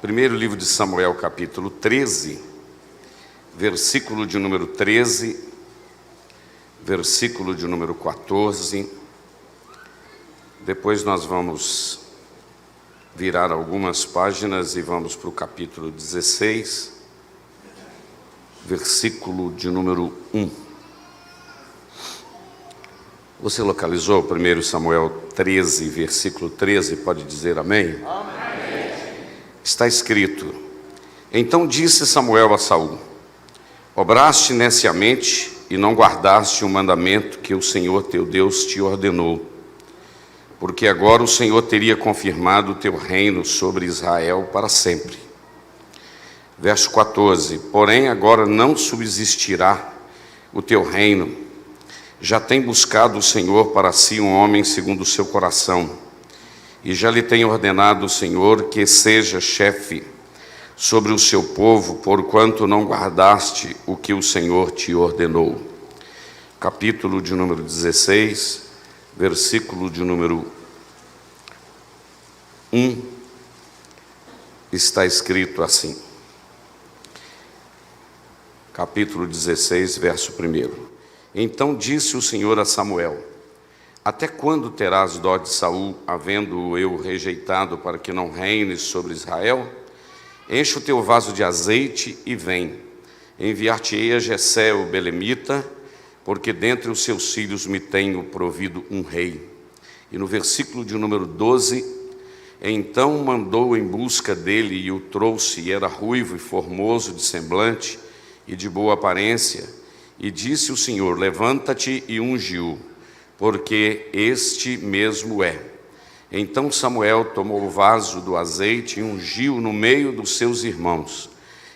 Primeiro livro de Samuel, capítulo 13, versículo de número 13, versículo de número 14. Depois nós vamos virar algumas páginas e vamos para o capítulo 16, versículo de número 1. Você localizou o 1 Samuel 13, versículo 13, pode dizer amém? Amém. Está escrito: Então disse Samuel a Saul: Obraste neciamente e não guardaste o mandamento que o Senhor teu Deus te ordenou, porque agora o Senhor teria confirmado o teu reino sobre Israel para sempre. Verso 14: Porém agora não subsistirá o teu reino, já tem buscado o Senhor para si um homem segundo o seu coração, e já lhe tem ordenado o Senhor que seja chefe sobre o seu povo, porquanto não guardaste o que o Senhor te ordenou. Capítulo de número 16, versículo de número 1, está escrito assim. Capítulo 16, verso 1. Então disse o Senhor a Samuel: Até quando terás dó de Saul, havendo-o eu rejeitado, para que não reines sobre Israel? Enche o teu vaso de azeite e vem. Enviar-te-ei a Jessé o belemita, porque dentre os seus filhos me tenho provido um rei. E no versículo de número 12, então mandou em busca dele e o trouxe, e era ruivo e formoso de semblante e de boa aparência. E disse o Senhor: Levanta-te e unge-o, porque este mesmo é. Então Samuel tomou o vaso do azeite e ungiu no meio dos seus irmãos.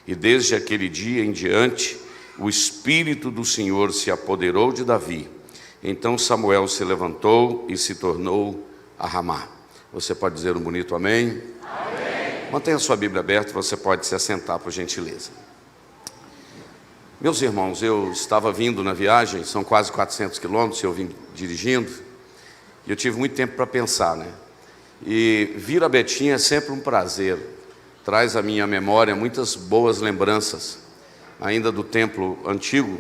E desde aquele dia em diante, o Espírito do Senhor se apoderou de Davi. Então Samuel se levantou e se tornou a Ramá. Você pode dizer um bonito amém? Amém. Mantenha sua Bíblia aberta, você pode se assentar, por gentileza. Meus irmãos, eu estava vindo na viagem, são quase 400 quilômetros, eu vim dirigindo, e eu tive muito tempo para pensar, né? E vir a Betinha é sempre um prazer, traz à minha memória muitas boas lembranças. Ainda do templo antigo,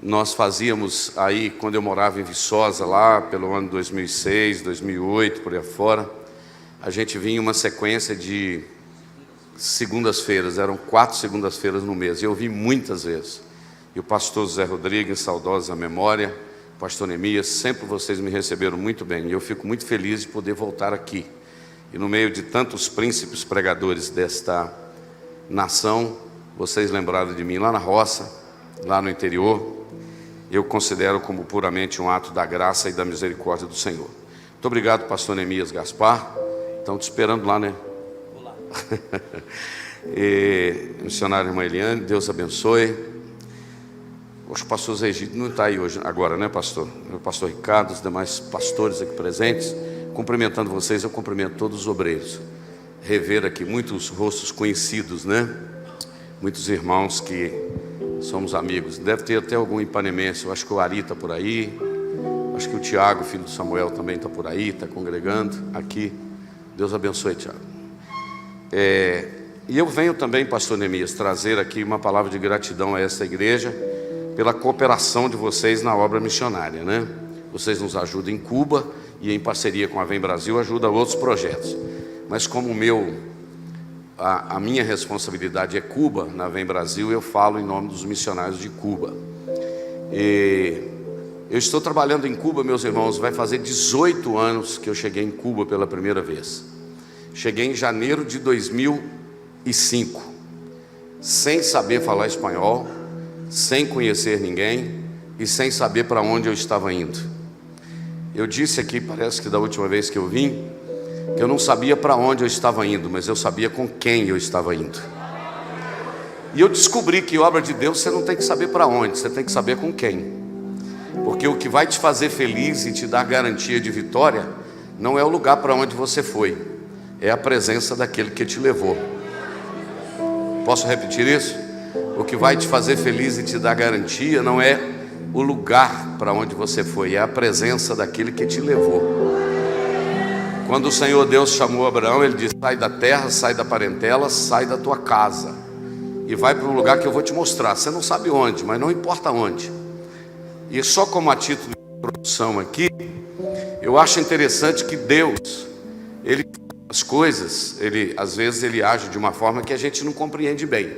nós fazíamos aí, quando eu morava em Viçosa, lá pelo ano 2006, 2008, por aí afora, a gente vinha uma sequência de segundas-feiras, eram 4 segundas-feiras no mês, e eu vi muitas vezes. E o pastor Zé Rodrigues, saudosa memória, o pastor Neemias, sempre vocês me receberam muito bem, e eu fico muito feliz de poder voltar aqui. E no meio de tantos príncipes pregadores desta nação, vocês lembraram de mim lá na roça, lá no interior. Eu considero como puramente um ato da graça e da misericórdia do Senhor. Muito obrigado, pastor Neemias Gaspar. Estão te esperando lá, né? E missionária irmã Eliane, Deus abençoe. O pastor Zé Egídio não está aí hoje, agora, né, pastor? O pastor Ricardo, os demais pastores aqui presentes, cumprimentando vocês. Eu cumprimento todos os obreiros. Rever aqui muitos rostos conhecidos, né? Muitos irmãos que somos amigos. Deve ter até algum ipanemense. Eu acho que o Ari está por aí, acho que o Tiago, filho do Samuel, também está por aí, está congregando aqui. Deus abençoe, Tiago. E eu venho também, pastor Neemias, trazer aqui uma palavra de gratidão a esta igreja pela cooperação de vocês na obra missionária, né? Vocês nos ajudam em Cuba e em parceria com a Vem Brasil ajuda a outros projetos. Mas como a minha responsabilidade é Cuba, na Vem Brasil eu falo em nome dos missionários de Cuba. E eu estou trabalhando em Cuba, meus irmãos, vai fazer 18 anos que eu cheguei em Cuba pela primeira vez. Cheguei em janeiro de 2005, sem saber falar espanhol, sem conhecer ninguém e sem saber para onde eu estava indo. Eu disse aqui, parece que da última vez que eu vim, que eu não sabia para onde eu estava indo, mas eu sabia com quem eu estava indo. E eu descobri que obra de Deus você não tem que saber para onde, você tem que saber com quem. Porque o que vai te fazer feliz e te dar garantia de vitória não é o lugar para onde você foi, é a presença daquele que te levou. Posso repetir isso? O que vai te fazer feliz e te dar garantia não é o lugar para onde você foi, é a presença daquele que te levou. Quando o Senhor Deus chamou Abraão, ele disse: sai da terra, sai da parentela, sai da tua casa e vai para um lugar que eu vou te mostrar. Você não sabe onde, mas não importa onde. E só como a título de introdução aqui, eu acho interessante que Deus, Ele as coisas, às vezes Ele age de uma forma que a gente não compreende bem,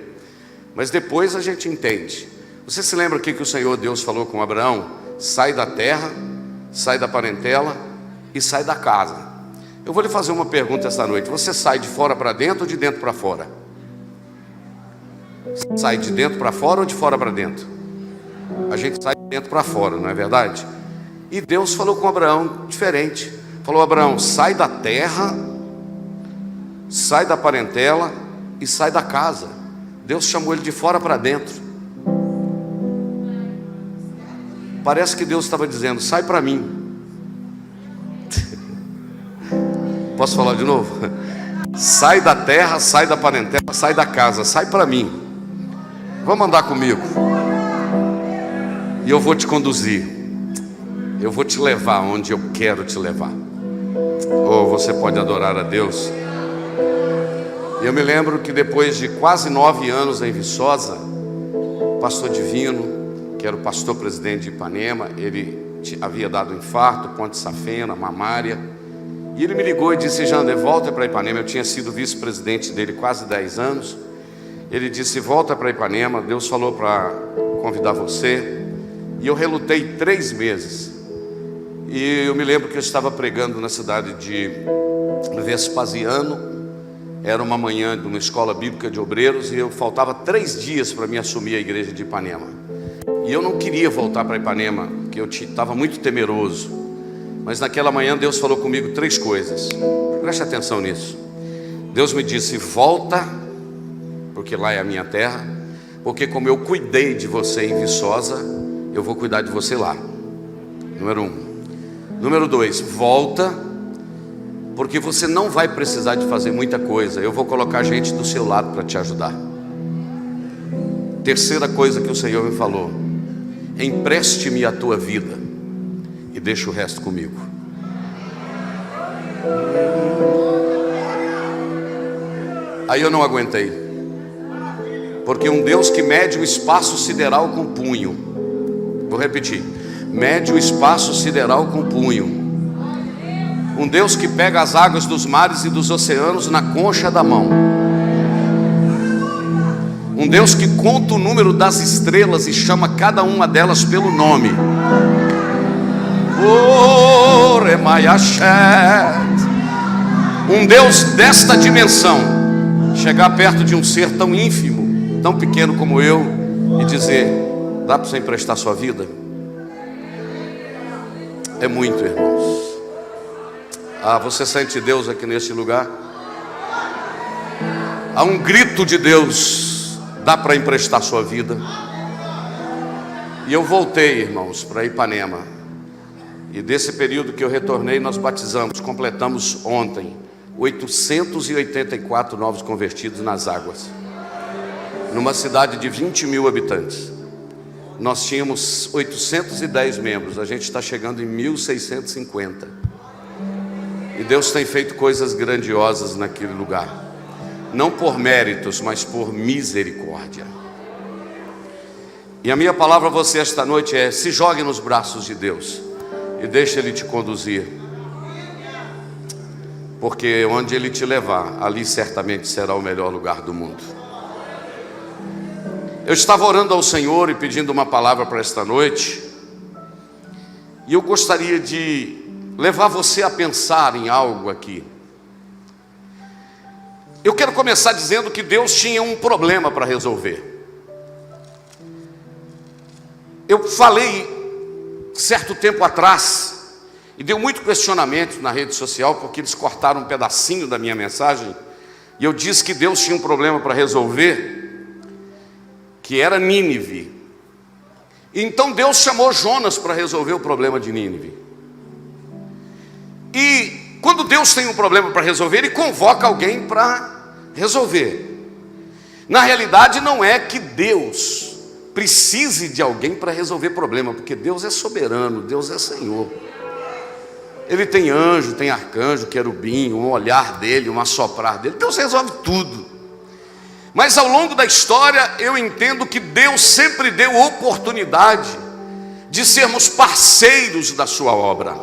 mas depois a gente entende. Você se lembra o que o Senhor Deus falou com Abraão? Sai da terra, sai da parentela e sai da casa. Eu vou lhe fazer uma pergunta esta noite: você sai de fora para dentro ou de dentro para fora? Sai de dentro para fora ou de fora para dentro? A gente sai de dentro para fora, não é verdade? E Deus falou com Abraão diferente. Falou: Abraão, sai da terra, sai da parentela e sai da casa. Deus chamou ele de fora para dentro. Parece que Deus estava dizendo: sai para mim. Posso falar de novo? Sai da terra, sai da parentela, sai da casa, sai para mim. Vamos andar comigo. E eu vou te conduzir. Eu vou te levar onde eu quero te levar. Ou você pode adorar a Deus. E eu me lembro que depois de quase 9 anos em Viçosa, o pastor Divino, que era o pastor presidente de Ipanema, ele havia dado infarto, ponte safena, mamária. E ele me ligou e disse: Jander, volta para Ipanema. Eu tinha sido vice-presidente dele quase 10 anos. Ele disse: volta para Ipanema, Deus falou para convidar você. E eu relutei 3 meses. E eu me lembro que eu estava pregando na cidade de Vespasiano. Era uma manhã de uma escola bíblica de obreiros. E eu faltava 3 dias para me assumir a igreja de Ipanema. E eu não queria voltar para Ipanema, porque eu estava muito temeroso. Mas naquela manhã Deus falou comigo 3 coisas. Preste atenção nisso. Deus me disse: volta, porque lá é a minha terra. Porque como eu cuidei de você em Viçosa, eu vou cuidar de você lá. Número 1. Número 2, volta, porque você não vai precisar de fazer muita coisa. Eu vou colocar gente do seu lado para te ajudar. Terceira coisa que o Senhor me falou: empreste-me a tua vida e deixa o resto comigo. Aí eu não aguentei, porque um Deus que mede o espaço sideral com punho. Vou repetir: mede o espaço sideral com punho. Um Deus que pega as águas dos mares e dos oceanos na concha da mão. Um Deus que conta o número das estrelas e chama cada uma delas pelo nome. Um Deus desta dimensão chegar perto de um ser tão ínfimo, tão pequeno como eu, e dizer: dá para você emprestar sua vida? É muito, irmãos. Você sente Deus aqui neste lugar? Há um grito de Deus: dá para emprestar sua vida? E eu voltei, irmãos, para Ipanema. E desse período que eu retornei, nós batizamos, completamos ontem 884 novos convertidos nas águas, numa cidade de 20 mil habitantes. Nós tínhamos 810 membros, a gente está chegando em 1650. E Deus tem feito coisas grandiosas naquele lugar, não por méritos, mas por misericórdia. E a minha palavra a você esta noite é: se jogue nos braços de Deus e deixa Ele te conduzir, porque onde Ele te levar, ali certamente será o melhor lugar do mundo. Eu estava orando ao Senhor e pedindo uma palavra para esta noite, e eu gostaria de levar você a pensar em algo aqui. Eu quero começar dizendo que Deus tinha um problema para resolver. Eu falei certo tempo atrás, e deu muito questionamento na rede social, porque eles cortaram um pedacinho da minha mensagem, e eu disse que Deus tinha um problema para resolver, que era Nínive. E então Deus chamou Jonas para resolver o problema de Nínive. E quando Deus tem um problema para resolver, Ele convoca alguém para resolver. Na realidade, não é que Deus precise de alguém para resolver problema, porque Deus é soberano, Deus é Senhor. Ele tem anjo, tem arcanjo, querubim, um olhar dele, um assoprar dele. Deus resolve tudo. Mas ao longo da história eu entendo que Deus sempre deu oportunidade de sermos parceiros da sua obra.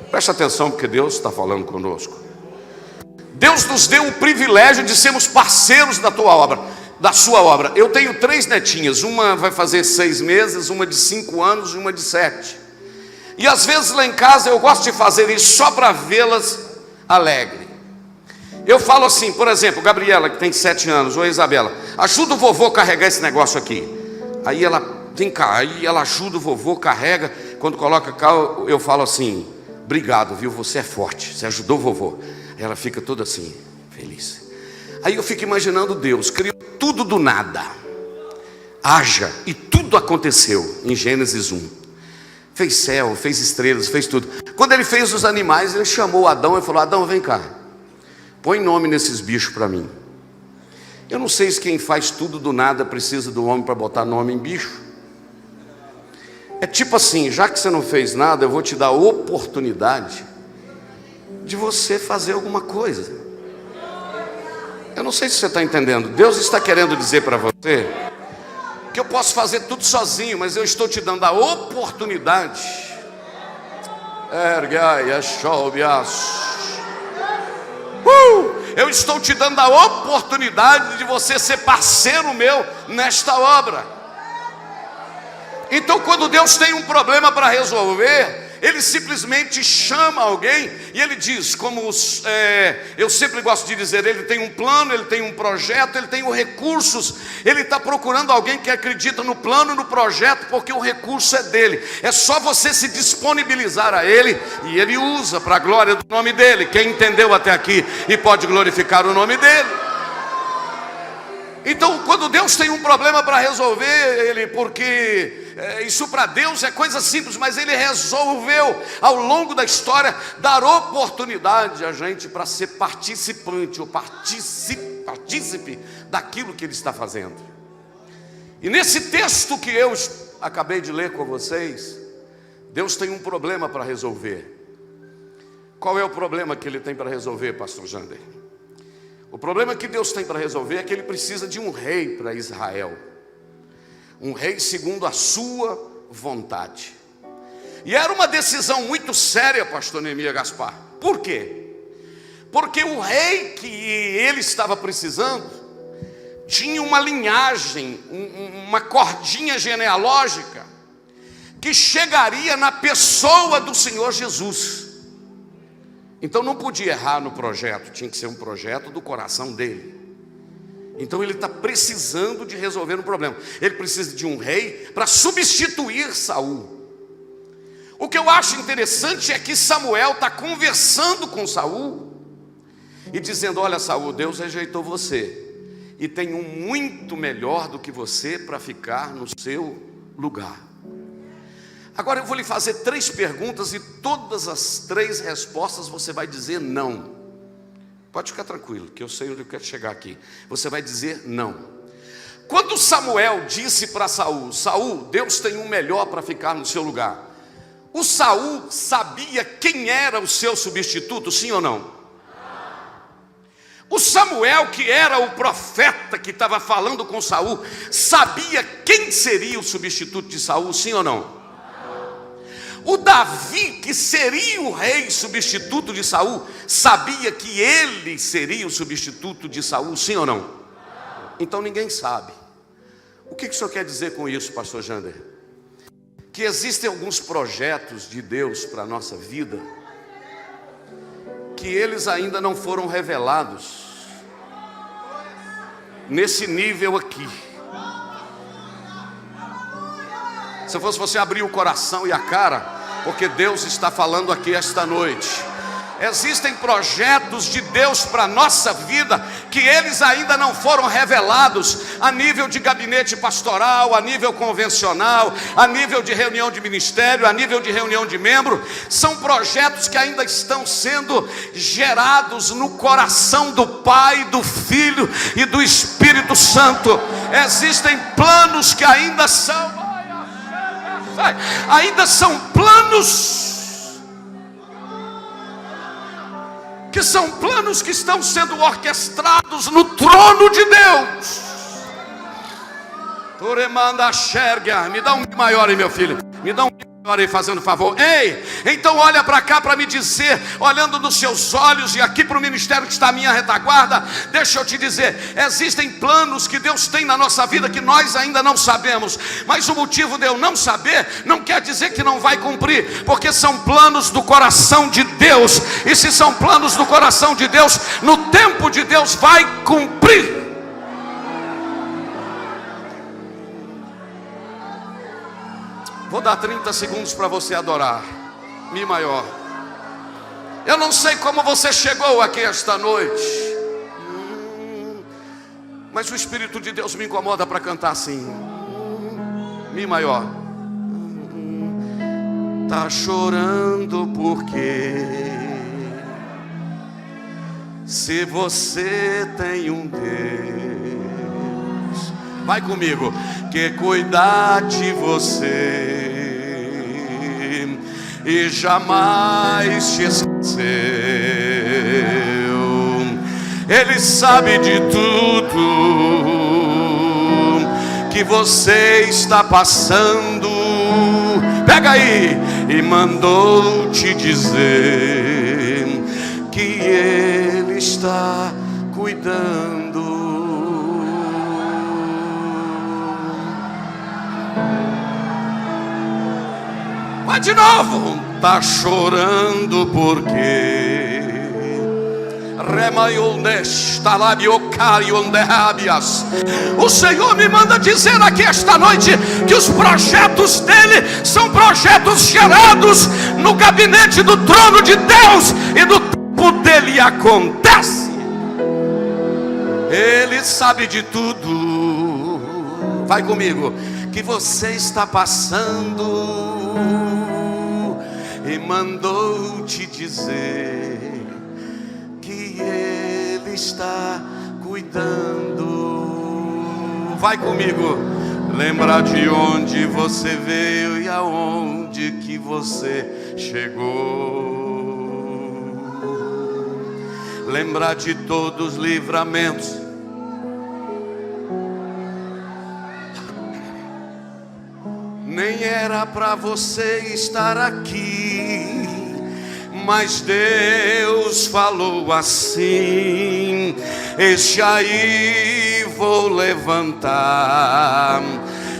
Preste atenção, porque Deus está falando conosco. Deus nos deu o privilégio de sermos parceiros da tua obra, da sua obra. Eu tenho 3 netinhas, uma vai fazer 6 meses, uma de 5 anos e uma de 7. E às vezes lá em casa eu gosto de fazer isso só para vê-las alegres. Eu falo assim, por exemplo, Gabriela, que tem 7 anos, ou Isabela, ajuda o vovô a carregar esse negócio aqui. Aí ela, vem cá, aí ela ajuda o vovô, carrega. Quando coloca cá, eu falo assim, obrigado, viu, você é forte, você ajudou o vovô. Aí ela fica toda assim, feliz. Aí eu fico imaginando Deus, criou tudo do nada. Haja, e tudo aconteceu em Gênesis 1. Fez céu, fez estrelas, fez tudo. Quando ele fez os animais, ele chamou Adão e falou, Adão, vem cá, põe nome nesses bichos para mim. Eu não sei se quem faz tudo do nada precisa do homem para botar nome em bicho. É tipo assim, já que você não fez nada, eu vou te dar a oportunidade de você fazer alguma coisa. Eu não sei se você está entendendo. Deus está querendo dizer para você que eu posso fazer tudo sozinho, mas eu estou te dando a oportunidade. Eu estou te dando a oportunidade de você ser parceiro meu nesta obra. Então, quando Deus tem um problema para resolver, Ele simplesmente chama alguém e Ele diz, eu sempre gosto de dizer, Ele tem um plano, Ele tem um projeto, Ele tem os recursos. Ele está procurando alguém que acredita no plano e no projeto, porque o recurso é dele. É só você se disponibilizar a Ele, e Ele usa para a glória do nome dEle. Quem entendeu até aqui e pode glorificar o nome dEle? Então, quando Deus tem um problema para resolver, isso para Deus é coisa simples, mas Ele resolveu ao longo da história dar oportunidade a gente para ser participante ou partícipe daquilo que Ele está fazendo. E nesse texto que eu acabei de ler com vocês, Deus tem um problema para resolver. Qual é o problema que Ele tem para resolver, pastor Jander? O problema que Deus tem para resolver é que Ele precisa de um rei para Israel. Um rei segundo a sua vontade. E era uma decisão muito séria, pastor Neemias Gaspar. Por quê? Porque o rei que ele estava precisando tinha uma linhagem, uma cordinha genealógica que chegaria na pessoa do Senhor Jesus. Então não podia errar no projeto, tinha que ser um projeto do coração dele. Então ele está precisando de resolver um problema. Ele precisa de um rei para substituir Saul. O que eu acho interessante é que Samuel está conversando com Saul e dizendo, olha Saul, Deus rejeitou você e tem um muito melhor do que você para ficar no seu lugar. Agora eu vou lhe fazer 3 perguntas e todas as 3 respostas você vai dizer não. Pode ficar tranquilo, que eu sei onde eu quero chegar aqui. Você vai dizer não. Quando Samuel disse para Saul, Saul, Deus tem um melhor para ficar no seu lugar. O Saul sabia quem era o seu substituto, sim ou não? O Samuel, que era o profeta que estava falando com Saul, sabia quem seria o substituto de Saul, sim ou não? O Davi, que seria o rei substituto de Saul, sabia que ele seria o substituto de Saul, sim ou não? Então ninguém sabe. O que o senhor quer dizer com isso, pastor Jander? Que existem alguns projetos de Deus para a nossa vida, que eles ainda não foram revelados, nesse nível aqui. Se fosse você abrir o coração e a cara, porque Deus está falando aqui esta noite. Existem projetos de Deus para a nossa vida, que eles ainda não foram revelados a nível de gabinete pastoral, a nível convencional, a nível de reunião de ministério, a nível de reunião de membro. São projetos que ainda estão sendo gerados no coração do Pai, do Filho e do Espírito Santo. Existem planos que ainda são planos que são planos que estão sendo orquestrados no trono de Deus. Toremanda xerga, me dá um maior aí, meu filho, me dá um maior aí, fazendo favor. Ei, então olha para cá para me dizer, olhando nos seus olhos e aqui para o ministério que está à minha retaguarda, deixa eu te dizer, existem planos que Deus tem na nossa vida que nós ainda não sabemos, mas o motivo de eu não saber não quer dizer que não vai cumprir, porque são planos do coração de Deus, e se são planos do coração de Deus, no tempo de Deus vai cumprir. Vou dar 30 segundos para você adorar. Mi maior. Eu não sei como você chegou aqui esta noite, mas o Espírito de Deus me incomoda para cantar assim. Mi maior. Tá chorando porque se você tem um Deus, vai comigo, que cuidar de você e jamais te esqueceu. Ele sabe de tudo que você está passando. Pega aí, e mandou te dizer que Ele está cuidando. Vai de novo. Tá chorando porque o Senhor me manda dizer aqui esta noite que os projetos dele são projetos gerados no gabinete do trono de Deus, e no tempo dele acontece. Ele sabe de tudo, vai comigo, que você está passando, e mandou te dizer que Ele está cuidando. Vai comigo. Lembrar de onde você veio e aonde que você chegou. Lembrar de todos os livramentos. Nem era para você estar aqui, mas Deus falou assim: este aí vou levantar,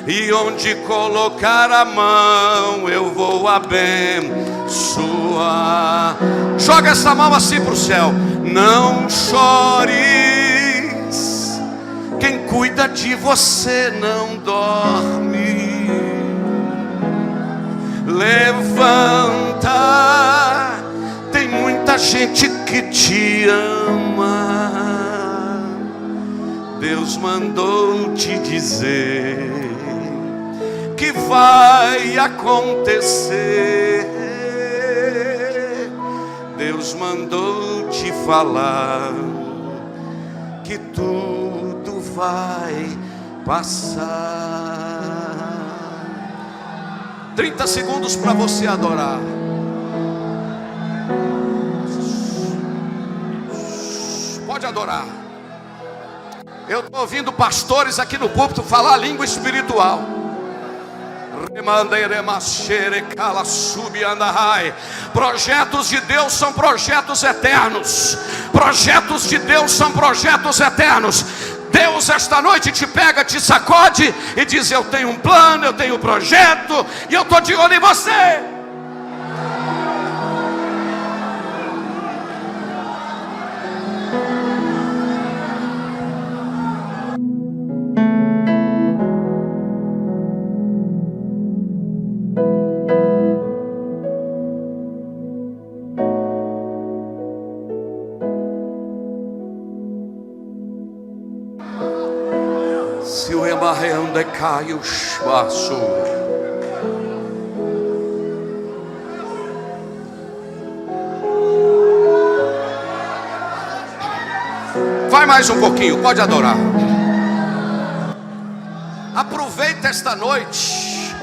e onde colocar a mão eu vou abençoar. Joga essa mão assim para o céu. Não chores, quem cuida de você não dorme. Levanta, tem muita gente que te ama. Deus mandou te dizer que vai acontecer. Deus mandou te falar que tudo vai passar. 30 segundos para você adorar. Pode adorar. Eu estou ouvindo pastores aqui no púlpito falar a língua espiritual. Projetos de Deus são projetos eternos. Projetos de Deus são projetos eternos. Deus esta noite te pega, te sacode e diz: eu tenho um plano, eu tenho um projeto, e eu estou de olho em você. Se o embarreando cai o espaço, vai mais um pouquinho, pode adorar. Aproveita esta noite.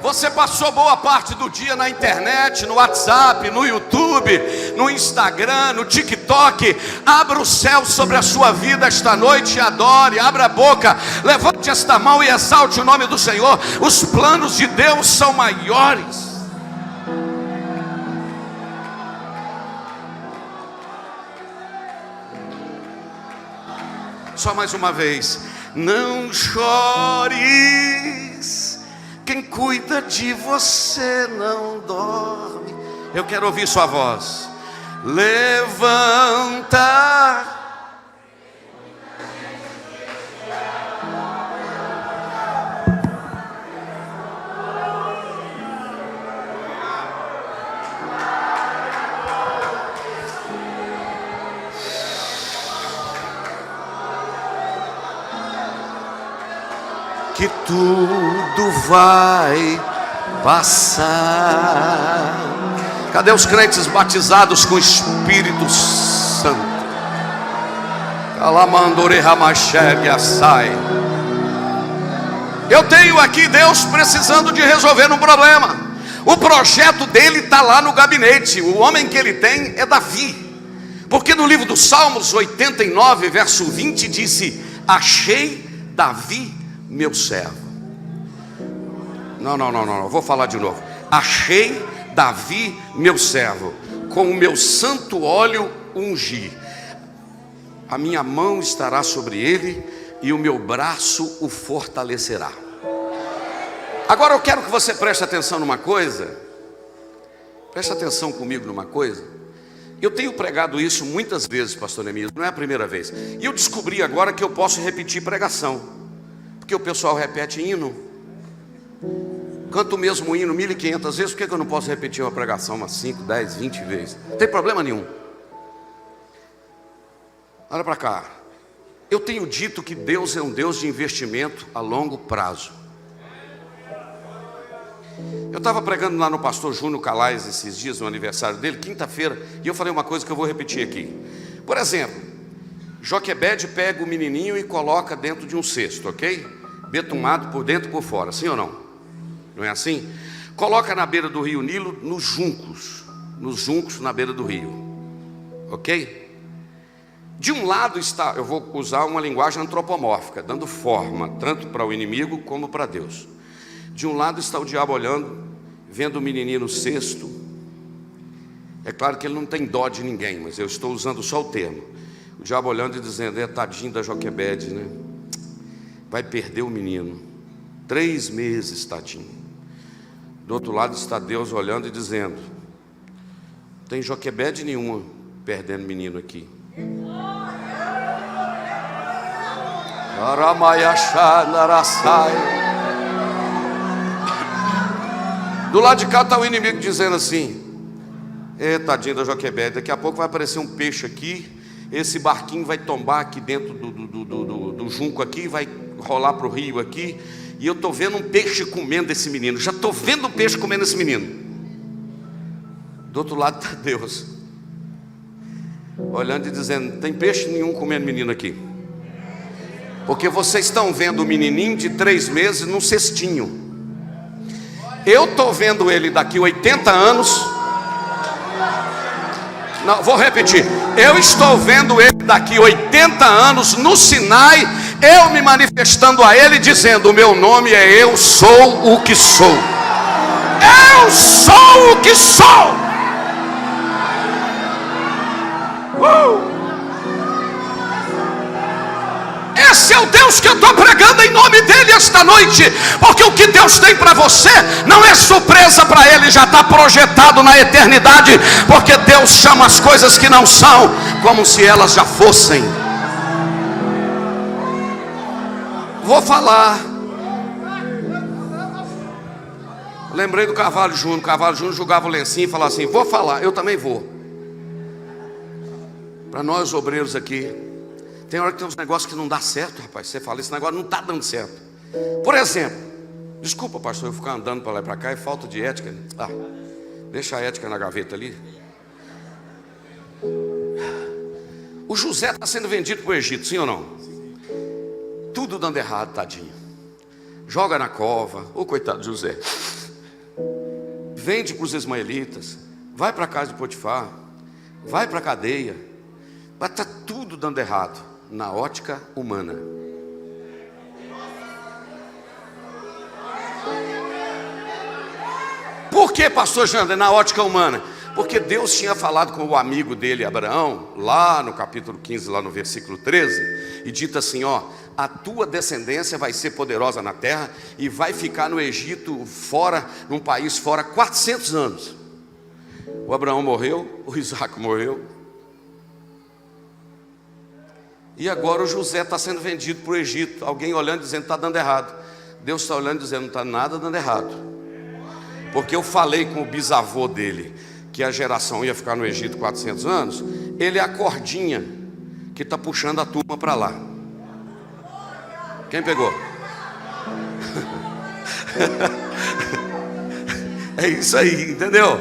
Você passou boa parte do dia na internet, no WhatsApp, no YouTube, no Instagram, no TikTok. Abra o céu sobre a sua vida esta noite e adore. Abra a boca, levante esta mão e exalte o nome do Senhor. Os planos de Deus são maiores. Só mais uma vez. Não chores, quem cuida de você não dorme. Eu quero ouvir sua voz. Levanta. Que tudo vai passar. Cadê os crentes batizados com o Espírito Santo? Eu tenho aqui Deus precisando de resolver um problema. O projeto dele está lá no gabinete. O homem que ele tem é Davi. Porque no livro dos Salmos 89, verso 20 disse: achei Davi meu servo. Não, vou falar de novo. Achei Davi meu servo, com o meu santo óleo ungi. A minha mão estará sobre ele e o meu braço o fortalecerá. Agora eu quero que você preste atenção numa coisa. Preste atenção comigo numa coisa. Eu tenho pregado isso muitas vezes, pastor Neemias, não é a primeira vez. E eu descobri agora que eu posso repetir pregação. Porque o pessoal repete hino. Canto o mesmo hino 1500 vezes. Por que eu não posso repetir uma pregação umas 5, 10, 20 vezes? Não tem problema nenhum. Olha para cá. Eu tenho dito que Deus é um Deus de investimento a longo prazo. Eu estava pregando lá no pastor Júnior Calais esses dias, no aniversário dele, quinta-feira. E eu falei uma coisa que eu vou repetir aqui. Por exemplo, Joquebede pega o menininho e coloca dentro de um cesto, ok? Betumado por dentro e por fora, sim ou não? Não é assim? Coloca na beira do rio Nilo, nos juncos na beira do rio, ok? De um lado está, eu vou usar uma linguagem antropomórfica, dando forma, tanto para o inimigo como para Deus. De um lado está o diabo olhando, vendo o menininho no cesto. É claro que ele não tem dó de ninguém, mas eu estou usando só o termo. O diabo olhando e dizendo: é tadinho da Joquebede, né? Vai perder o menino. 3 meses, tadinho. Do outro lado está Deus olhando e dizendo: não tem Joquebede nenhuma perdendo menino aqui. Do lado de cá está o inimigo dizendo assim: é tadinho da Joquebede, daqui a pouco vai aparecer um peixe aqui. Esse barquinho vai tombar aqui dentro do junco aqui, vai rolar para o rio aqui. E eu estou vendo um peixe comendo esse menino. Já estou vendo um peixe comendo esse menino. Do outro lado está Deus olhando e dizendo: tem peixe nenhum comendo menino aqui. Porque vocês estão vendo o menininho de 3 meses num cestinho. Eu estou vendo ele daqui 80 anos. Não, vou repetir. Eu estou vendo ele daqui 80 anos no Sinai, eu me manifestando a ele, dizendo: o meu nome é Eu Sou o que Sou. Eu sou o que sou. Esse é o Deus que eu estou pregando em nome dele esta noite. Porque o que Deus tem para você não é surpresa para ele, já está projetado na eternidade. Porque Deus chama as coisas que não são como se elas já fossem. Vou falar. Lembrei do Carvalho Júnior. O Carvalho Júnior jogava o lencinho e falava assim: vou falar, eu também vou. Para nós obreiros aqui, tem hora que tem uns negócios que não dá certo, rapaz. Você fala, esse negócio não está dando certo. Por exemplo, desculpa, pastor, eu ficar andando para lá e para cá, é falta de ética. Deixa a ética na gaveta ali. O José está sendo vendido para o Egito, sim ou não? Tudo dando errado, tadinho. Joga na cova, ô coitado de José. vende para os ismaelitas, vai para a casa de Potifar, vai para a cadeia, mas está tudo dando errado na ótica humana. Por que, pastor Jander, na ótica humana? Porque Deus tinha falado com o amigo dele, Abraão, lá no capítulo 15, lá no versículo 13, e dito assim, ó, a tua descendência vai ser poderosa na terra e vai ficar no Egito fora, num país fora, 400 anos. O Abraão morreu, o Isaac morreu, e agora o José está sendo vendido para o Egito. Alguém olhando dizendo que está dando errado. Deus está olhando dizendo não está nada dando errado. Porque eu falei com o bisavô dele que a geração ia ficar no Egito 400 anos. Ele é a cordinha que está puxando a turma para lá. Quem pegou? É isso aí, entendeu?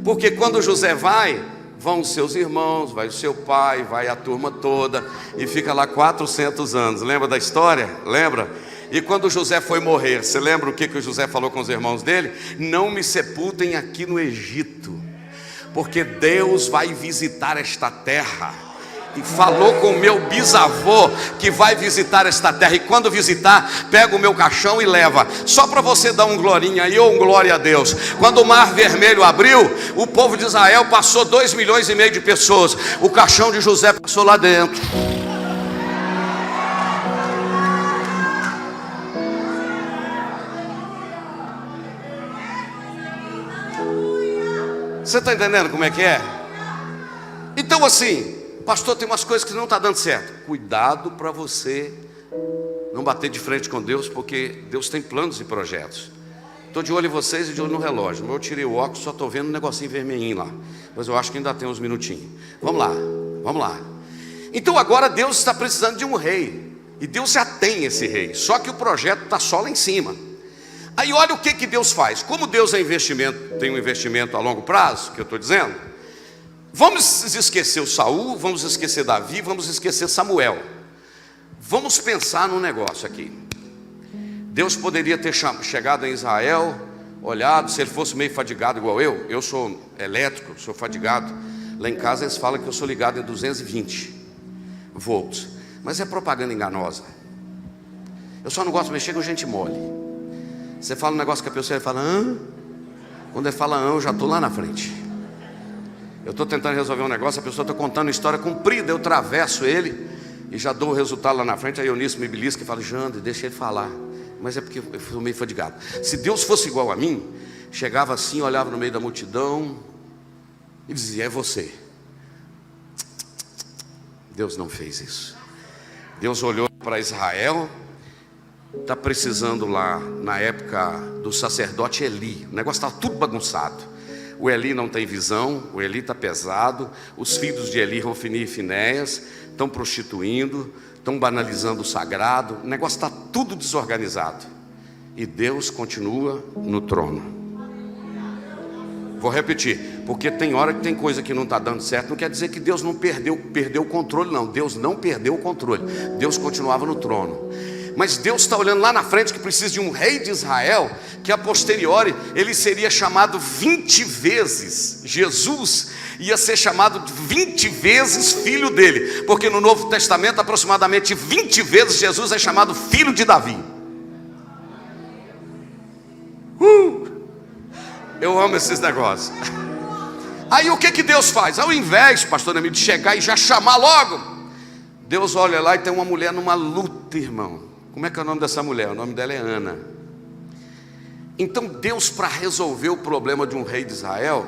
Porque quando José vai, vão os seus irmãos, vai o seu pai, vai a turma toda, e fica lá 400 anos. Lembra da história? Lembra? E quando José foi morrer, você lembra o que o José falou com os irmãos dele? Não me sepultem aqui no Egito, porque Deus vai visitar esta terra. E falou com o meu bisavô que vai visitar esta terra. E quando visitar, pega o meu caixão e leva. Só para você dar um glorinha aí, ou um glória a Deus. Quando o Mar Vermelho abriu, o povo de Israel passou 2,5 milhões de pessoas. O caixão de José passou lá dentro. Você está entendendo como é que é? Então assim, pastor, tem umas coisas que não está dando certo. Cuidado para você não bater de frente com Deus, porque Deus tem planos e projetos. Estou de olho em vocês e de olho no relógio. Eu tirei o óculos, só estou vendo um negocinho vermelhinho lá. Mas eu acho que ainda tem uns minutinhos. Vamos lá, vamos lá. Então agora Deus está precisando de um rei. E Deus já tem esse rei. Só que o projeto está só lá em cima. Aí olha o que Deus faz. Como Deus é investimento, tem um investimento a longo prazo, que eu estou dizendo. Vamos esquecer o Saul, vamos esquecer Davi, vamos esquecer Samuel. Vamos pensar num negócio aqui. Deus poderia ter chegado em Israel, olhado, se ele fosse meio fadigado igual eu sou elétrico, sou fadigado. Lá em casa eles falam que eu sou ligado em 220 volts. Mas é propaganda enganosa. Eu só não gosto de mexer com gente mole. Você fala um negócio que a pessoa fala, hã? Quando ele fala, hã, eu já estou lá na frente. Eu estou tentando resolver um negócio, a pessoa está contando uma história comprida, eu travesso ele e já dou o resultado lá na frente. Aí Eunício me belisca e fala, Jander, deixa ele falar. Mas é porque eu fui meio fadigado. Se Deus fosse igual a mim, chegava assim, olhava no meio da multidão e dizia, é você. Deus não fez isso. Deus olhou para Israel. Está precisando lá, na época do sacerdote Eli. O negócio estava tudo bagunçado. O Eli não tem visão, o Eli está pesado. Os filhos de Eli, Rofini e Finéias, estão prostituindo, estão banalizando o sagrado. O negócio está tudo desorganizado. E Deus continua no trono. Vou repetir, porque tem hora que tem coisa que não está dando certo. Não quer dizer que Deus não perdeu o controle, não. Deus não perdeu o controle. Deus continuava no trono. Mas Deus está olhando lá na frente que precisa de um rei de Israel, que a posteriori ele seria chamado 20 vezes. Jesus ia ser chamado 20 vezes filho dele, porque no Novo Testamento aproximadamente 20 vezes Jesus é chamado filho de Davi. Eu amo esses negócios. Aí o que Deus faz? Ao invés, pastor amigo, de chegar e já chamar logo, Deus olha lá e tem uma mulher numa luta, irmão. Como é que é o nome dessa mulher? O nome dela é Ana. Então Deus, para resolver o problema de um rei de Israel,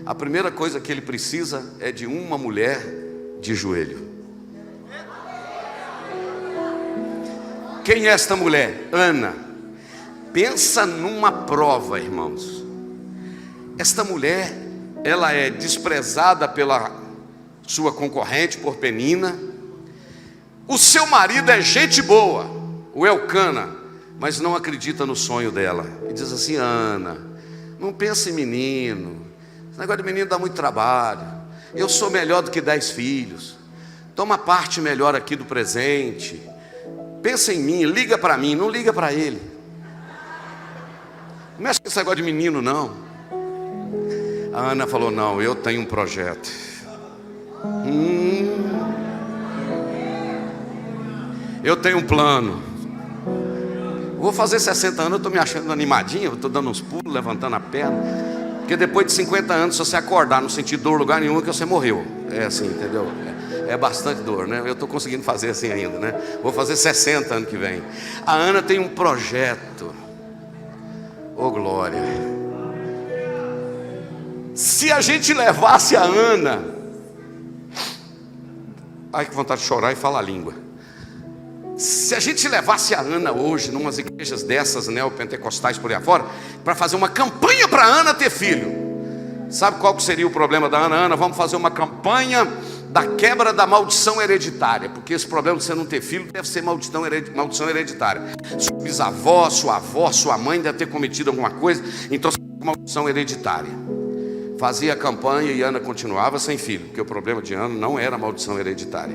a primeira coisa que ele precisa é de uma mulher de joelho. Quem é esta mulher? Ana. Pensa numa prova, irmãos. Esta mulher, ela é desprezada pela sua concorrente, por Penina. O seu marido é gente boa, o Elcana, mas não acredita no sonho dela. E diz assim, Ana, não pensa em menino. Esse negócio de menino dá muito trabalho. Eu sou melhor do que 10 filhos. Toma parte melhor aqui do presente. Pensa em mim, liga para mim, não liga para ele. Não mexe com esse negócio de menino, não. A Ana falou: não, eu tenho um projeto. Eu tenho um plano. Vou fazer 60 anos, eu estou me achando animadinha, estou dando uns pulos, levantando a perna. Porque depois de 50 anos, se você acordar, não sentir dor em lugar nenhum, é que você morreu. É assim, entendeu? É bastante dor, né? Eu estou conseguindo fazer assim ainda, né? Vou fazer 60 ano que vem. A Ana tem um projeto. Ô glória. Se a gente levasse a Ana, ai que vontade de chorar e falar a língua. Se a gente levasse a Ana hoje, numas igrejas dessas neopentecostais por aí afora, para fazer uma campanha para a Ana ter filho, sabe qual que seria o problema da Ana? Ana, vamos fazer uma campanha da quebra da maldição hereditária, porque esse problema de você não ter filho deve ser maldição hereditária. Sua bisavó, sua avó, sua mãe deve ter cometido alguma coisa, então maldição hereditária. Fazia a campanha e Ana continuava sem filho, porque o problema de Ana não era maldição hereditária.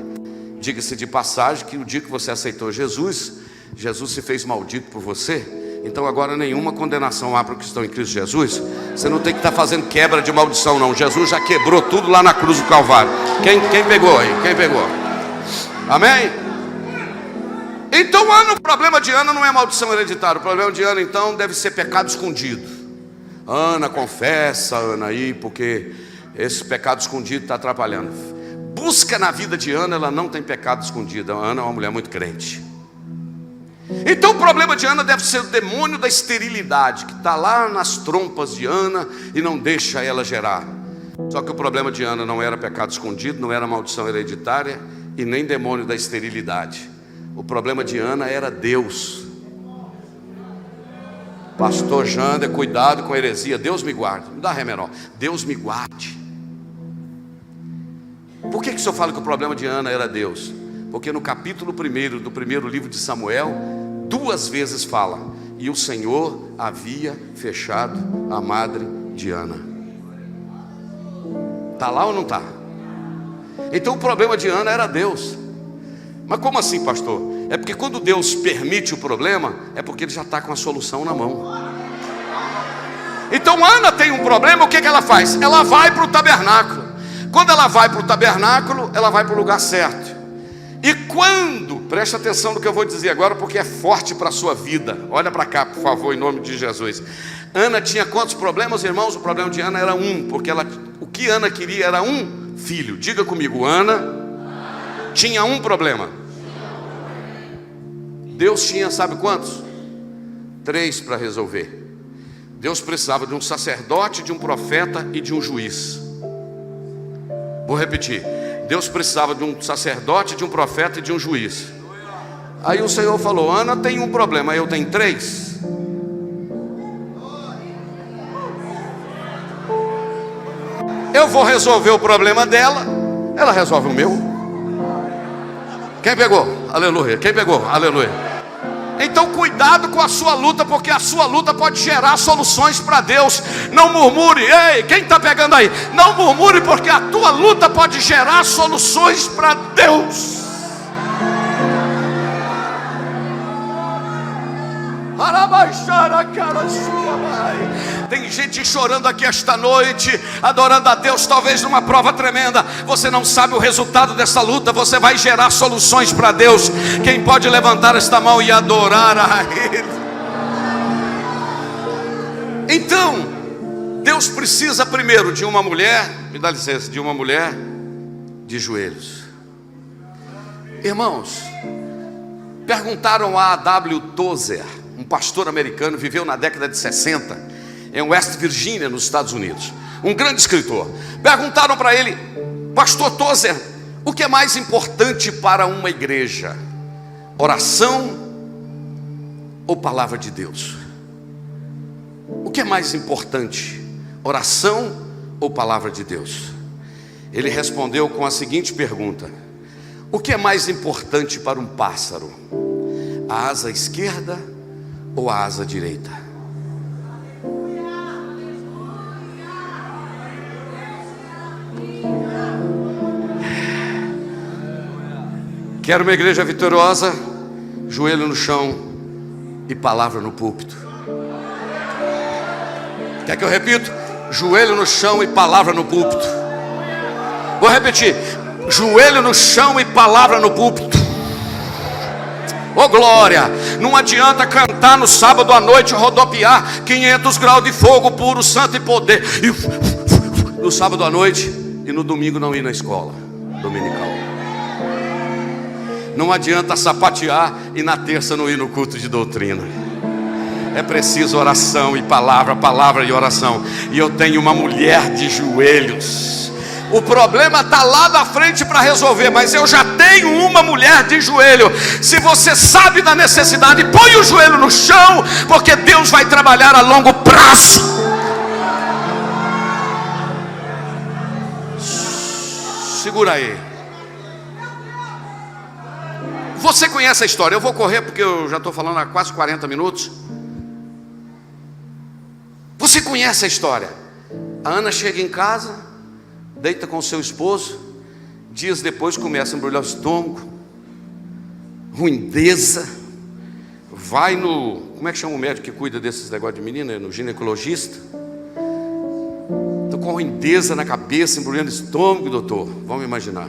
Diga-se de passagem que o dia que você aceitou Jesus, Jesus se fez maldito por você. Então agora nenhuma condenação há para os que estão em Cristo Jesus. Você não tem que estar fazendo quebra de maldição não. Jesus já quebrou tudo lá na cruz do Calvário. Quem pegou aí? Quem pegou? Amém? Então Ana, o problema de Ana não é maldição hereditária. O problema de Ana então deve ser pecado escondido. Ana, confessa, Ana aí, porque esse pecado escondido está atrapalhando. Busca na vida de Ana, ela não tem pecado escondido. A Ana é uma mulher muito crente. Então o problema de Ana deve ser o demônio da esterilidade, que está lá nas trompas de Ana e não deixa ela gerar. Só que o problema de Ana não era pecado escondido, não era maldição hereditária e nem demônio da esterilidade. O problema de Ana era Deus. Pastor Jander, cuidado com a heresia. Deus me guarde. Me dá ré menor. Deus me guarde. Por que o senhor fala que o problema de Ana era Deus? Porque no capítulo 1 do primeiro livro de Samuel, 2 vezes fala: e o Senhor havia fechado a madre de Ana. Está lá ou não está? Então o problema de Ana era Deus. Mas como assim, pastor? É porque quando Deus permite o problema, é porque Ele já está com a solução na mão. Então Ana tem um problema, o que ela faz? Ela vai para o tabernáculo. Quando ela vai para o tabernáculo, ela vai para o lugar certo. E quando, preste atenção no que eu vou dizer agora, porque é forte para a sua vida. Olha para cá, por favor, em nome de Jesus. Ana tinha quantos problemas, irmãos? O problema de Ana era um, porque o que Ana queria era um filho. Diga comigo, Ana tinha um problema. Deus tinha, sabe quantos? 3 para resolver. Deus precisava de um sacerdote, de um profeta e de um juiz. Vou repetir. Deus precisava de um sacerdote, de um profeta e de um juiz. Aí o Senhor falou: Ana tem um problema, eu tenho 3. Eu vou resolver o problema dela, ela resolve o meu. Quem pegou? Aleluia. Quem pegou? Aleluia. Então cuidado com a sua luta, porque a sua luta pode gerar soluções para Deus. Não murmure. Ei, quem está pegando aí? Não murmure, porque a tua luta pode gerar soluções para Deus. Tem gente chorando aqui esta noite, adorando a Deus, talvez numa prova tremenda. Você não sabe o resultado dessa luta. Você vai gerar soluções para Deus. Quem pode levantar esta mão e adorar a Ele? Então Deus precisa primeiro de uma mulher, me dá licença, de uma mulher de joelhos. Irmãos, perguntaram a A.W. Tozer, um pastor americano, viveu na década de 60 em West Virginia, nos Estados Unidos, um grande escritor. Perguntaram para ele: Pastor Tozer, o que é mais importante para uma igreja? Oração ou palavra de Deus? O que é mais importante? Oração ou palavra de Deus? Ele respondeu com a seguinte pergunta: o que é mais importante para um pássaro? A asa esquerda ou a asa direita? Quero uma igreja vitoriosa, joelho no chão e palavra no púlpito. Quer que eu repito? Joelho no chão e palavra no púlpito. Vou repetir: joelho no chão e palavra no púlpito. Ô glória! Não adianta cantar no sábado à noite, rodopiar 500 graus de fogo puro, santo e poder, e no sábado à noite, e no domingo não ir na escola dominical. Não adianta sapatear e na terça não ir no culto de doutrina. É preciso oração e palavra, palavra e oração. E eu tenho uma mulher de joelhos. O problema está lá na frente para resolver, mas eu já tenho uma mulher de joelho. Se você sabe da necessidade, põe o joelho no chão, porque Deus vai trabalhar a longo prazo. Segura aí. Você conhece a história? Eu vou correr porque eu já estou falando há quase 40 minutos. Você conhece a história? A Ana chega em casa, deita com o seu esposo. Dias depois começa a embrulhar o estômago, ruindeza. Vai no... Como é que chama o médico que cuida desses negócios de menina? No ginecologista. Estou com ruindeza na cabeça, embrulhando o estômago, doutor. Vamos imaginar.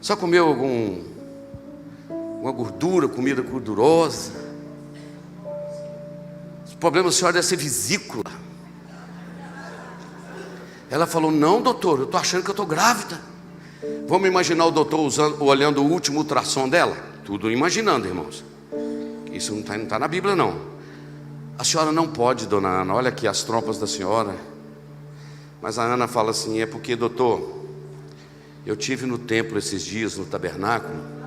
Só comeu uma gordura, comida gordurosa. O problema da senhora deve ser vesícula. Ela falou: não, doutor, eu estou achando que eu estou grávida. Vamos imaginar o doutor olhando o último ultrassom dela. Tudo imaginando, irmãos. Isso não está na Bíblia, não. A senhora não pode, dona Ana. Olha aqui as trompas da senhora. Mas a Ana fala assim: é porque, doutor, eu tive no templo esses dias, no tabernáculo.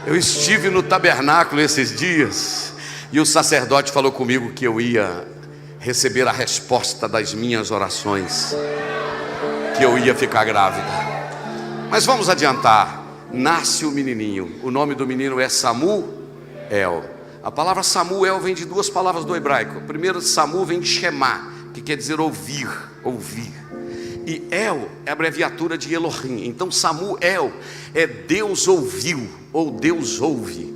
Eu estive no tabernáculo esses dias, e o sacerdote falou comigo que eu ia receber a resposta das minhas orações, que eu ia ficar grávida. Mas vamos adiantar. Nasce o menininho. O nome do menino é Samuel. A palavra Samuel vem de duas palavras do hebraico. O primeiro, Samu, vem de Shema, que quer dizer ouvir, ouvir. E El é a abreviatura de Elohim. Então Samuel é Deus ouviu, ou Deus ouve.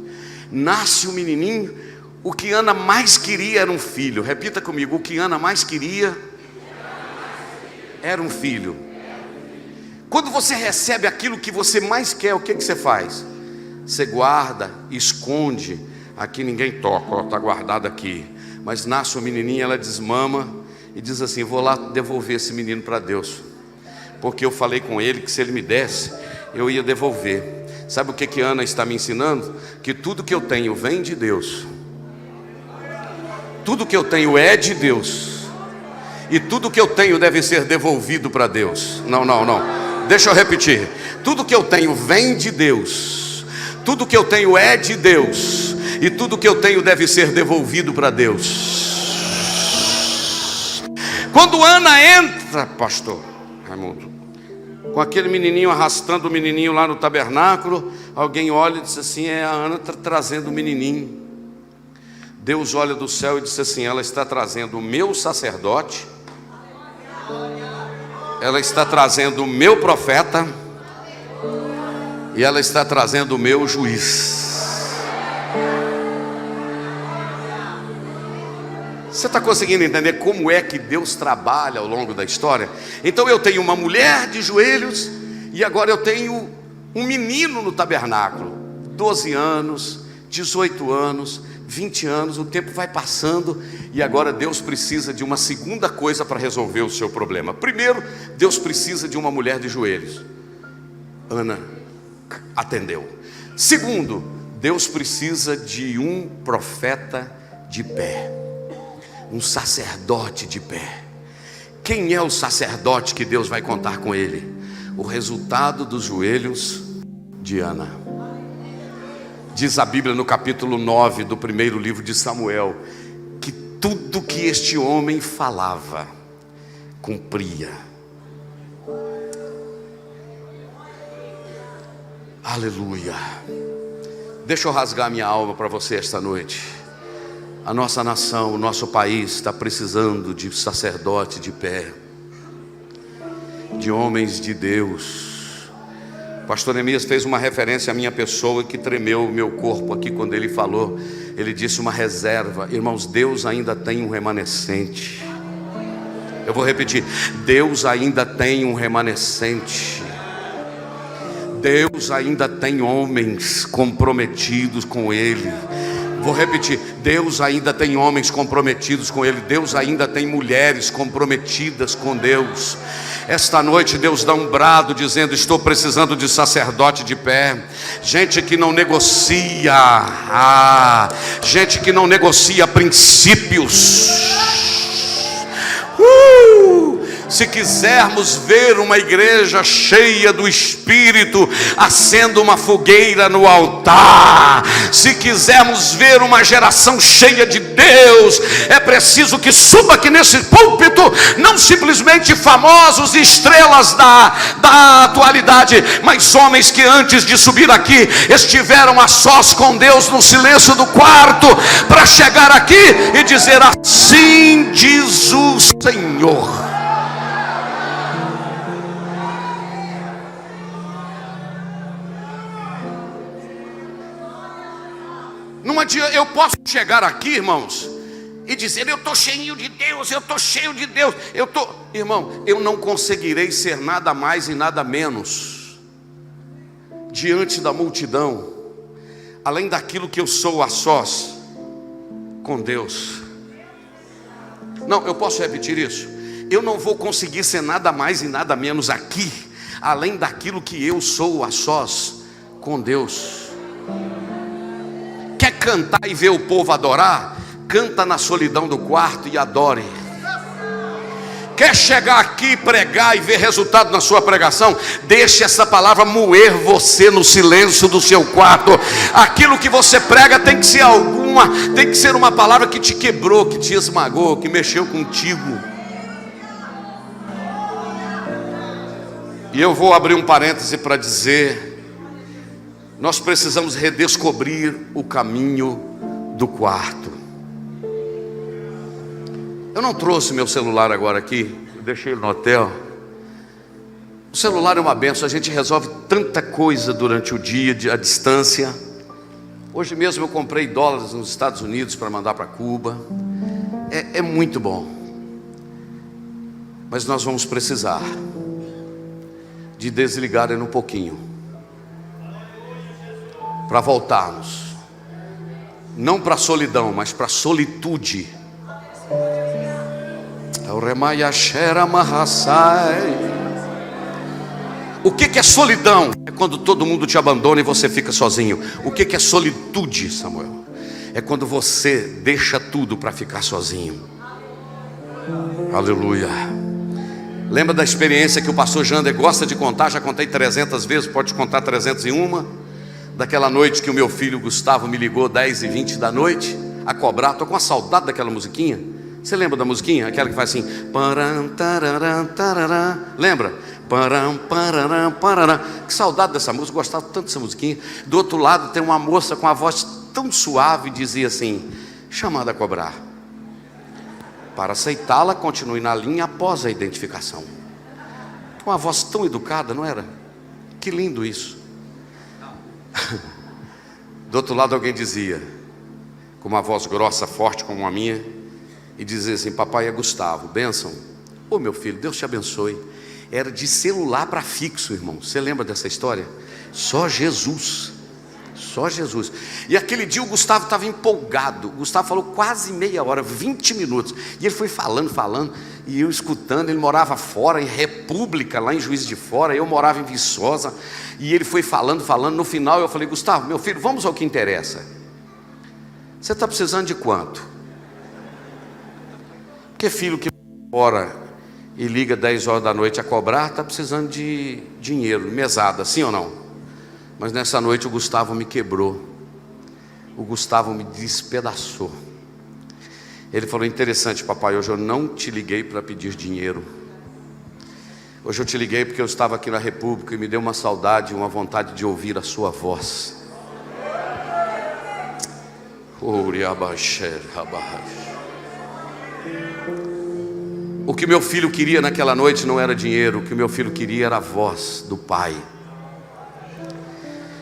Nasce o menininho. O que Ana mais queria era um filho. Repita comigo: o que Ana mais queria era um filho. Quando você recebe aquilo que você mais quer, o que você faz? Você guarda, esconde. Aqui ninguém toca, está guardado aqui. Mas nasce o menininho, ela desmama e diz assim: vou lá devolver esse menino para Deus, porque eu falei com ele que se ele me desse, eu ia devolver. Sabe o que Ana está me ensinando? Que tudo que eu tenho vem de Deus. Tudo que eu tenho é de Deus. E tudo que eu tenho deve ser devolvido para Deus. Não. Deixa eu repetir. Tudo que eu tenho vem de Deus. Tudo que eu tenho é de Deus. E tudo que eu tenho deve ser devolvido para Deus. Quando Ana entra, pastor Raimundo, com aquele menininho, arrastando o menininho lá no tabernáculo, alguém olha e diz assim: a Ana está trazendo o menininho. Deus olha do céu e diz assim: ela está trazendo o meu sacerdote, ela está trazendo o meu profeta, e ela está trazendo o meu juiz. Você está conseguindo entender como é que Deus trabalha ao longo da história? Então eu tenho uma mulher de joelhos, e agora eu tenho um menino no tabernáculo. 12 anos, 18 anos, 20 anos, o tempo vai passando, e agora Deus precisa de uma segunda coisa para resolver o seu problema. Primeiro, Deus precisa de uma mulher de joelhos. Ana atendeu. Segundo, Deus precisa de um profeta de pé, um sacerdote de pé. Quem é o sacerdote que Deus vai contar com ele? O resultado dos joelhos de Ana. Diz a Bíblia no capítulo 9 do primeiro livro de Samuel, que tudo que este homem falava, cumpria. Aleluia. Deixa eu rasgar minha alma para você esta noite. A nossa nação, o nosso país está precisando de sacerdote de pé, de homens de Deus, Pastor Neemias fez uma referência à minha pessoa que tremeu o meu corpo aqui quando ele falou. Ele disse uma reserva. Irmãos, Deus ainda tem um remanescente. Eu vou repetir: Deus ainda tem um remanescente. Deus ainda tem homens comprometidos com Ele. Vou repetir: Deus ainda tem homens comprometidos com Ele. Deus ainda tem mulheres comprometidas com Deus. Esta noite Deus dá um brado dizendo: estou precisando de sacerdote de pé, gente que não negocia, gente que não negocia princípios. Se quisermos ver uma igreja cheia do Espírito, acenda uma fogueira no altar. Se quisermos ver uma geração cheia de Deus, é preciso que suba aqui nesse púlpito, não simplesmente famosos e estrelas da atualidade, mas homens que antes de subir aqui, estiveram a sós com Deus no silêncio do quarto, para chegar aqui e dizer: assim diz o Senhor. Não adianta, eu posso chegar aqui, irmãos, e dizer: eu estou cheio de Deus, eu estou cheio de Deus, irmão, eu não conseguirei ser nada mais e nada menos diante da multidão, além daquilo que eu sou a sós com Deus. Não, eu posso repetir isso. Eu não vou conseguir ser nada mais e nada menos aqui, além daquilo que eu sou a sós com Deus. Quer cantar e ver o povo adorar? Canta na solidão do quarto e adore. Quer chegar aqui, pregar e ver resultado na sua pregação? Deixe essa palavra moer você no silêncio do seu quarto. Aquilo que você prega tem que ser uma palavra que te quebrou, que te esmagou, que mexeu contigo. E eu vou abrir um parêntese para dizer: nós precisamos redescobrir o caminho do quarto. Eu não trouxe meu celular agora aqui, eu deixei ele no hotel. O celular é uma benção, a gente resolve tanta coisa durante o dia, à distância. Hoje mesmo eu comprei dólares nos Estados Unidos para mandar para Cuba. É muito bom. Mas nós vamos precisar de desligar ele um pouquinho, para voltarmos, não para a solidão, mas para a solitude. O que é solidão? É quando todo mundo te abandona e você fica sozinho. O que é solitude, Samuel? É quando você deixa tudo para ficar sozinho. Aleluia. Lembra da experiência que o pastor Jander gosta de contar? Já contei 300 vezes, pode contar 301. Daquela noite que o meu filho Gustavo me ligou 10h20 da noite a cobrar. Estou com uma saudade daquela musiquinha. Você lembra da musiquinha? Aquela que faz assim: param, tararam, tararam. Lembra? Param, pararam, pararam. Que saudade dessa música, gostava tanto dessa musiquinha. Do outro lado tem uma moça com a voz tão suave, dizia assim: chamada a cobrar. Para aceitá-la, continue na linha após a identificação. Uma voz tão educada, não era? Que lindo isso. Do outro lado alguém dizia, com uma voz grossa, forte como a minha, e dizia assim: papai, é Gustavo, bênção. Ô meu filho, Deus te abençoe. Era de celular para fixo, irmão. Você lembra dessa história? Só Jesus. Só Jesus. E aquele dia o Gustavo estava empolgado. O Gustavo falou quase meia hora, 20 minutos. E ele foi falando, e eu escutando. Ele morava fora, em República, lá em Juiz de Fora. Eu morava em Viçosa. E ele foi falando. No final eu falei: Gustavo, meu filho, vamos ao que interessa. Você está precisando de quanto? Porque filho que mora e liga 10 horas da noite a cobrar, está precisando de dinheiro, mesada, sim ou não? Mas nessa noite o Gustavo me quebrou. O Gustavo me despedaçou. Ele falou: interessante, papai, hoje eu não te liguei para pedir dinheiro. Hoje eu te liguei porque eu estava aqui na República e me deu uma saudade, uma vontade de ouvir a sua voz. O que meu filho queria naquela noite não era dinheiro. O que meu filho queria era a voz do Pai.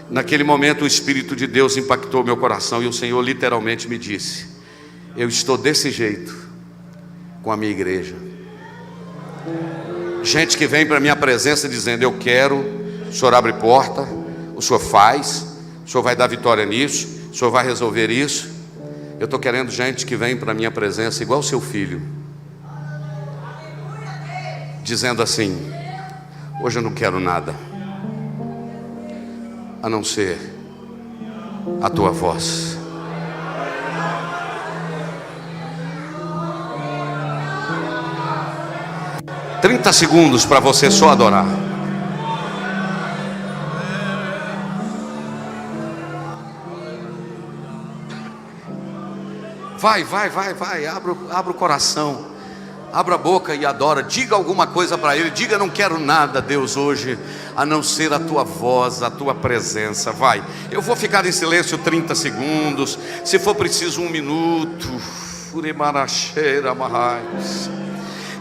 Naquele momento o Espírito de Deus impactou meu coração e o Senhor literalmente me disse: eu estou desse jeito com a minha igreja. Gente que vem para a minha presença dizendo: eu quero, o Senhor abre porta, o Senhor faz, o Senhor vai dar vitória nisso, o Senhor vai resolver isso. Eu estou querendo gente que vem para a minha presença igual o seu filho, dizendo assim: hoje eu não quero nada a não ser a tua voz. Trinta segundos para você só adorar. Vai, abra o coração, abra a boca e adora. Diga alguma coisa para Ele. Diga: não quero nada, Deus, hoje, a não ser a tua voz, a tua presença. Vai, eu vou ficar em silêncio 30 segundos, se for preciso 1 minuto.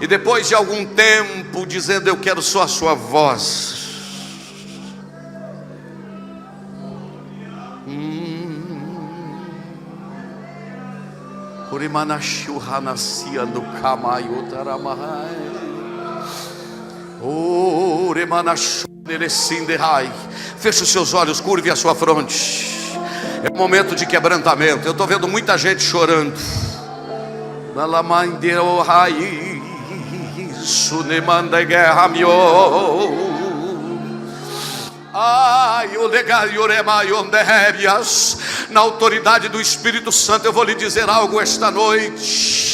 E depois de algum tempo dizendo: eu quero só a sua voz, feche os seus olhos, curve a sua fronte. É um momento de quebrantamento. Eu estou vendo muita gente chorando. Na autoridade do Espírito Santo, eu vou lhe dizer algo esta noite.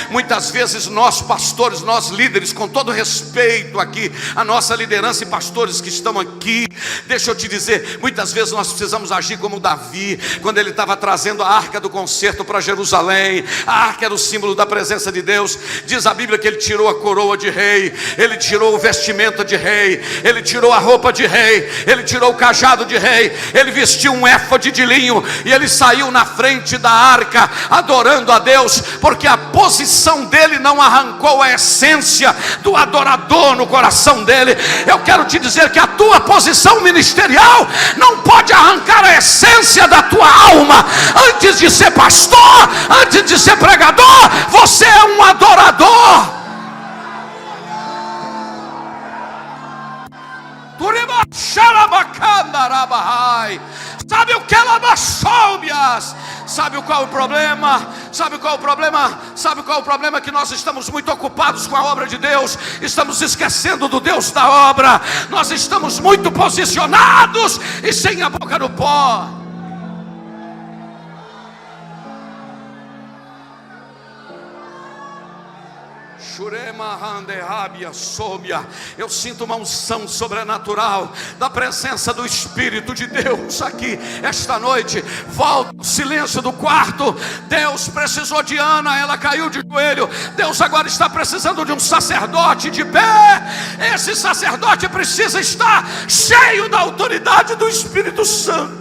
Muitas vezes nós pastores, nós líderes, com todo respeito aqui a nossa liderança e pastores que estão aqui, deixa eu te dizer, muitas vezes nós precisamos agir como Davi, quando ele estava trazendo a arca do concerto para Jerusalém. A arca era o símbolo da presença de Deus. Diz a Bíblia que ele tirou a coroa de rei, ele tirou o vestimenta de rei, ele tirou a roupa de rei, ele tirou o cajado de rei, ele vestiu um éfode de linho e ele saiu na frente da arca adorando a Deus, porque a posição dele não arrancou a essência do adorador no coração dele. Eu quero te dizer que a tua posição ministerial não pode arrancar a essência da tua alma. Antes de ser pastor, antes de ser pregador, você é um adorador. Sabe o que ela baixou-bias? Sabe qual é o problema? Sabe qual é o problema? Sabe qual é o problema? Que nós estamos muito ocupados com a obra de Deus, estamos esquecendo do Deus da obra. Nós estamos muito posicionados e sem a boca no pó. Eu sinto uma unção sobrenatural da presença do Espírito de Deus aqui esta noite. Volta o silêncio do quarto. Deus precisou de Ana, ela caiu de joelho. Deus agora está precisando de um sacerdote de pé. Esse sacerdote precisa estar cheio da autoridade do Espírito Santo.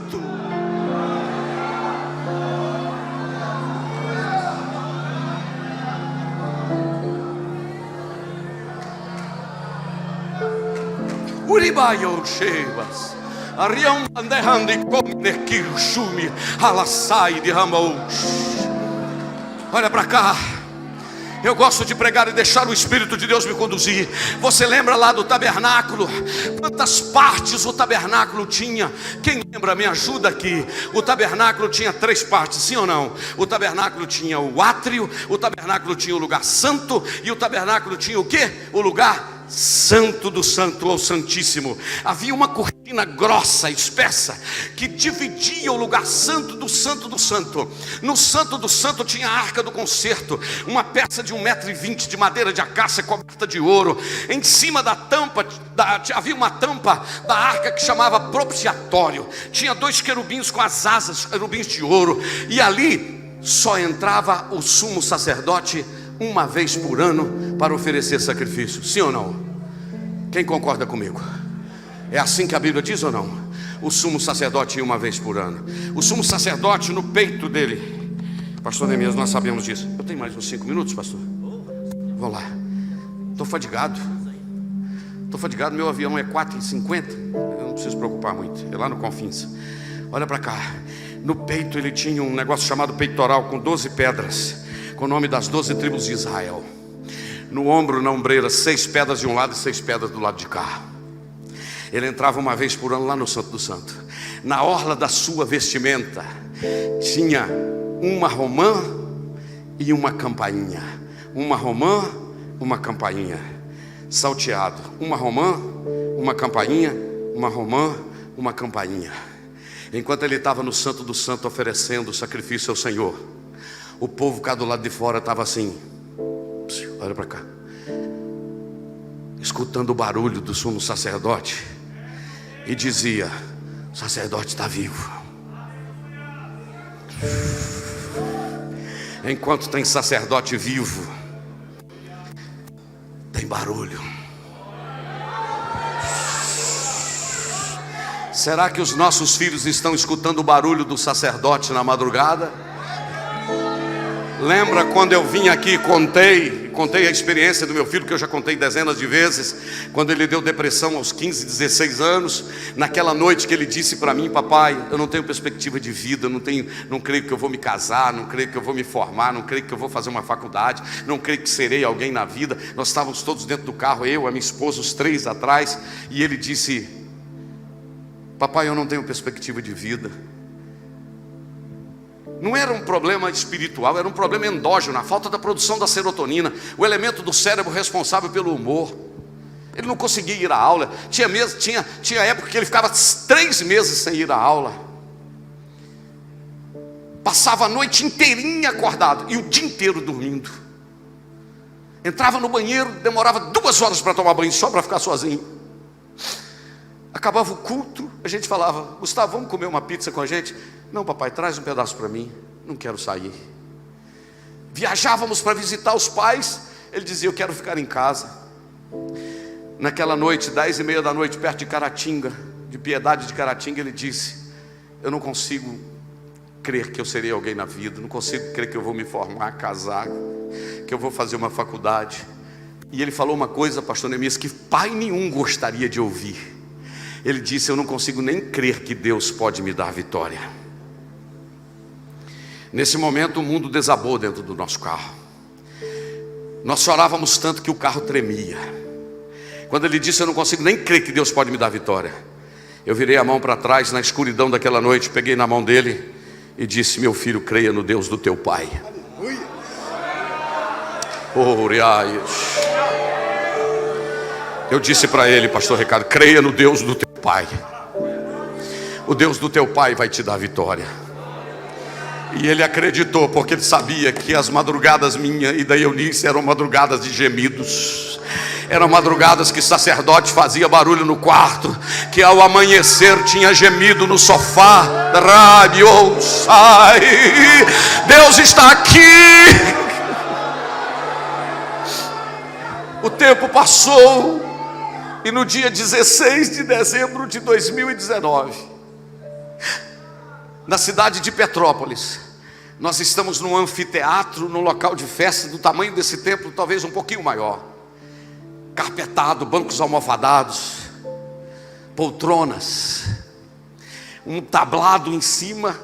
Olha para cá. Eu gosto de pregar e deixar o Espírito de Deus me conduzir. Você lembra lá do tabernáculo? Quantas partes o tabernáculo tinha? Quem lembra, me ajuda aqui. O tabernáculo tinha 3 partes, sim ou não? O tabernáculo tinha o átrio, o tabernáculo tinha o lugar santo, e o tabernáculo tinha o quê? O lugar santo do santo, ou santíssimo. Havia uma cortina grossa, espessa, que dividia o lugar santo do santo do santo. No santo do santo tinha a arca do concerto, uma peça de 1,20 m de madeira de acácia coberta de ouro. Em cima da tampa havia uma tampa da arca que chamava propiciatório. Tinha 2 querubins com as asas, querubins de ouro. E ali só entrava o sumo sacerdote uma vez por ano para oferecer sacrifício. Sim ou não? Quem concorda comigo? É assim que a Bíblia diz ou não? O sumo sacerdote ia uma vez por ano. O sumo sacerdote, no peito dele, pastor Neemias, nós sabemos disso. Eu tenho mais uns 5 minutos, pastor. Vamos lá. Estou fadigado, meu avião é 4h50. Eu não precisa se preocupar muito, é lá no Confins. Olha para cá. No peito ele tinha um negócio chamado peitoral, com 12 pedras, com o nome das 12 tribos de Israel. No ombro, na ombreira, 6 pedras de um lado e 6 pedras do lado de cá. Ele entrava uma vez por ano lá no Santo do Santo. Na orla da sua vestimenta tinha uma romã e uma campainha. Uma romã, uma campainha, salteado. Uma romã, uma campainha, uma romã, uma campainha. Enquanto ele estava no Santo do Santo oferecendo o sacrifício ao Senhor, o povo cá do lado de fora estava assim, olha para cá, escutando o barulho do sumo sacerdote, e dizia: o sacerdote está vivo. Enquanto tem sacerdote vivo, tem barulho. Será que os nossos filhos estão escutando o barulho do sacerdote na madrugada? Lembra quando eu vim aqui e contei a experiência do meu filho, que eu já contei dezenas de vezes, quando ele deu depressão aos 15, 16 anos, naquela noite que ele disse para mim: papai, eu não tenho perspectiva de vida, não creio que eu vou me casar, não creio que eu vou me formar, não creio que eu vou fazer uma faculdade, não creio que serei alguém na vida. Nós estávamos todos dentro do carro, eu, a minha esposa, os 3 atrás, e ele disse: papai, eu não tenho perspectiva de vida. Não era um problema espiritual, era um problema endógeno, a falta da produção da serotonina, o elemento do cérebro responsável pelo humor. Ele não conseguia ir à aula. Tinha época que ele ficava 3 meses sem ir à aula. Passava a noite inteirinha acordado e o dia inteiro dormindo. Entrava no banheiro, demorava 2 horas para tomar banho, só para ficar sozinho. Acabava o culto, a gente falava: Gustavo, vamos comer uma pizza com a gente? Não, papai, traz um pedaço para mim, não quero sair. Viajávamos para visitar os pais, ele dizia: eu quero ficar em casa. Naquela noite, 10h30 da noite, perto de Caratinga, de Piedade de Caratinga, ele disse: eu não consigo crer que eu serei alguém na vida, não consigo crer que eu vou me formar, casar, que eu vou fazer uma faculdade. E ele falou uma coisa, pastor Neemias, que pai nenhum gostaria de ouvir. Ele disse: eu não consigo nem crer que Deus pode me dar vitória. Nesse momento o mundo desabou dentro do nosso carro. Nós chorávamos tanto que o carro tremia. Quando ele disse: eu não consigo nem crer que Deus pode me dar vitória, eu virei a mão para trás na escuridão daquela noite, peguei na mão dele e disse: meu filho, creia no Deus do teu pai. Eu disse para ele, pastor Ricardo: creia no Deus do teu pai. O Deus do teu pai vai te dar vitória. E ele acreditou, porque ele sabia que as madrugadas minha e da Eunice eram madrugadas de gemidos. Eram madrugadas que sacerdote fazia barulho no quarto, que ao amanhecer tinha gemido no sofá. Sai, Deus está aqui. O tempo passou, e no dia 16 de dezembro de 2019, na cidade de Petrópolis, nós estamos num anfiteatro, num local de festa do tamanho desse templo, talvez um pouquinho maior, carpetado, bancos almofadados, poltronas, um tablado em cima,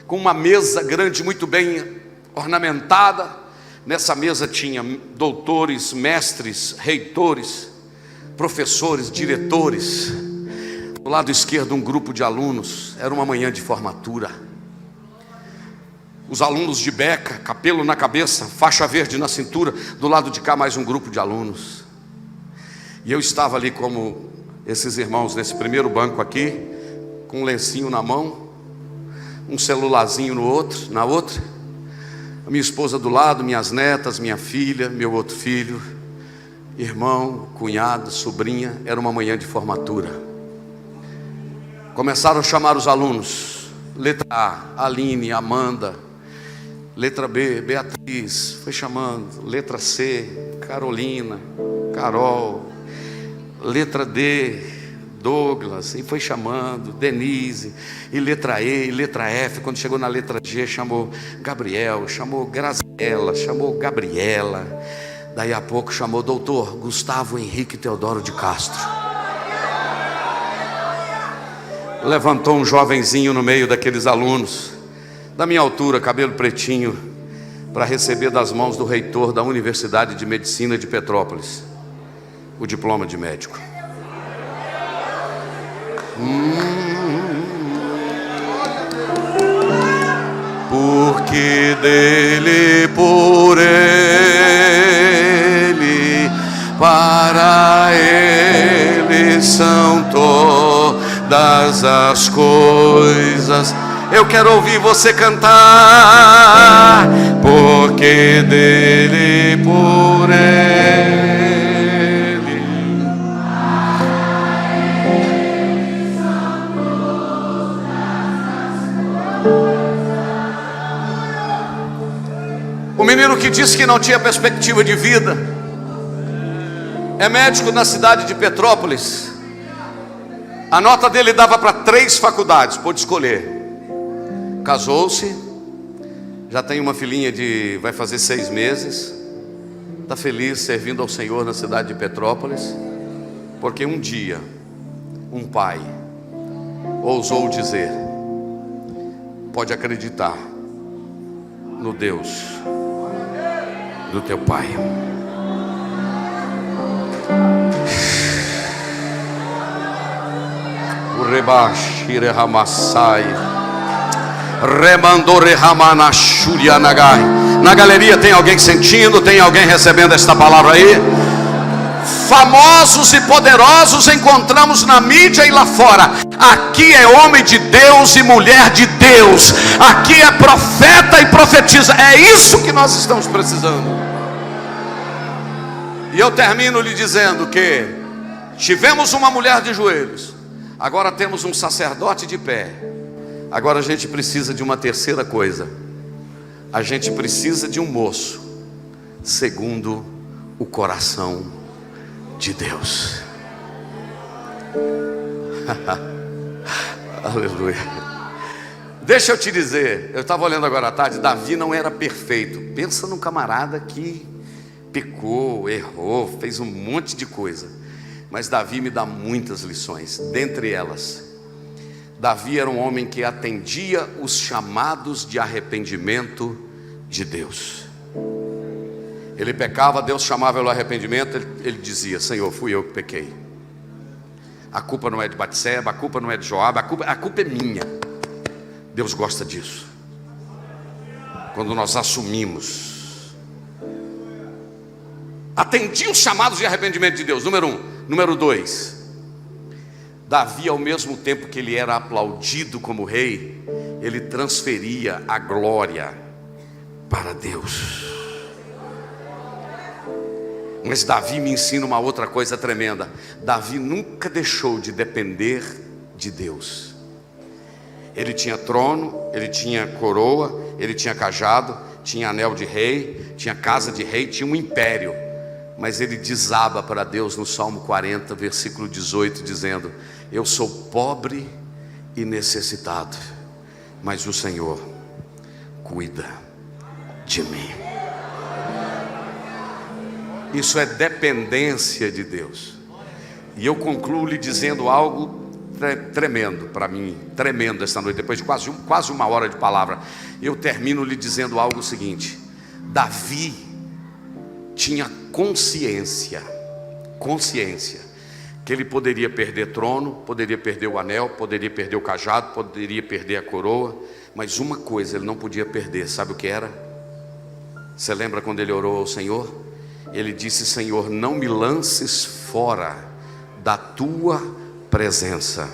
com uma mesa grande muito bem ornamentada. Nessa mesa tinha doutores, mestres, reitores, professores, diretores. Do lado esquerdo um grupo de alunos. Era uma manhã de formatura. Os alunos de beca, capelo na cabeça, faixa verde na cintura. Do lado de cá mais um grupo de alunos. E eu estava ali como esses irmãos nesse primeiro banco aqui, com um lencinho na mão, um celularzinho na outra, a minha esposa do lado, minhas netas, minha filha, meu outro filho, irmão, cunhado, sobrinha. Era uma manhã de formatura. Começaram a chamar os alunos. Letra A, Aline, Amanda. Letra B, Beatriz. Foi chamando. Letra C, Carolina, Carol. Letra D, Douglas. E foi chamando Denise. E letra E, e letra F. Quando chegou na letra G, chamou Gabriel, chamou Graziela, chamou Gabriela. Daí a pouco chamou doutor Gustavo Henrique Teodoro de Castro. levantou um jovenzinho no meio daqueles alunos, da minha altura, cabelo pretinho, para receber das mãos do reitor da Universidade de Medicina de Petrópolis o diploma de médico. Porque dele, por ele, para ele são todas as coisas. Eu quero ouvir você cantar. Porque dele, por ele. O menino que disse que não tinha perspectiva de vida é médico na cidade de Petrópolis. A nota dele dava para 3 faculdades, pôde escolher. Casou-se, já tem uma filhinha de, vai fazer 6 meses. Está feliz servindo ao Senhor na cidade de Petrópolis, porque um dia um pai ousou dizer: pode acreditar no Deus do teu pai. O rebashire ramassai remandore ramanashuria nagai. Na galeria tem alguém sentindo? Tem alguém recebendo esta palavra aí? Famosos e poderosos encontramos na mídia e lá fora. Aqui é homem de Deus e mulher de Deus. Aqui é profeta e profetiza. É isso que nós estamos precisando. E eu termino lhe dizendo que tivemos uma mulher de joelhos, agora temos um sacerdote de pé. Agora a gente precisa de uma terceira coisa. A gente precisa de um moço segundo o coração de Deus. Aleluia. Deixa eu te dizer, eu estava olhando agora à tarde, Davi não era perfeito. Pensa num camarada que pecou, errou, fez um monte de coisa. Mas Davi me dá muitas lições. Dentre elas, Davi era um homem que atendia os chamados de arrependimento de Deus. Ele pecava, Deus chamava ele ao arrependimento. Ele dizia: Senhor, fui eu que pequei. A culpa não é de Batseba, a culpa não é de Joabe, a culpa é minha. Deus gosta disso. Quando nós assumimos. Atendia os chamados de arrependimento de Deus. Número 1. Número 2. Davi, ao mesmo tempo que ele era aplaudido como rei, ele transferia a glória para Deus. Mas Davi me ensina uma outra coisa tremenda. Davi nunca deixou de depender de Deus. Ele tinha trono, ele tinha coroa, ele tinha cajado, tinha anel de rei, tinha casa de rei, tinha um império. Mas ele desaba para Deus no Salmo 40, versículo 18, dizendo: eu sou pobre e necessitado, mas o Senhor cuida de mim. Isso é dependência de Deus. E eu concluo lhe dizendo algo tremendo para mim, tremendo esta noite, depois de quase uma hora de palavra. Eu termino lhe dizendo algo seguinte: Davi tinha consciência que ele poderia perder trono, poderia perder o anel, poderia perder o cajado, poderia perder a coroa, mas uma coisa ele não podia perder. Sabe o que era? Você lembra quando ele orou ao Senhor? Ele disse: Senhor, não me lances fora da tua presença,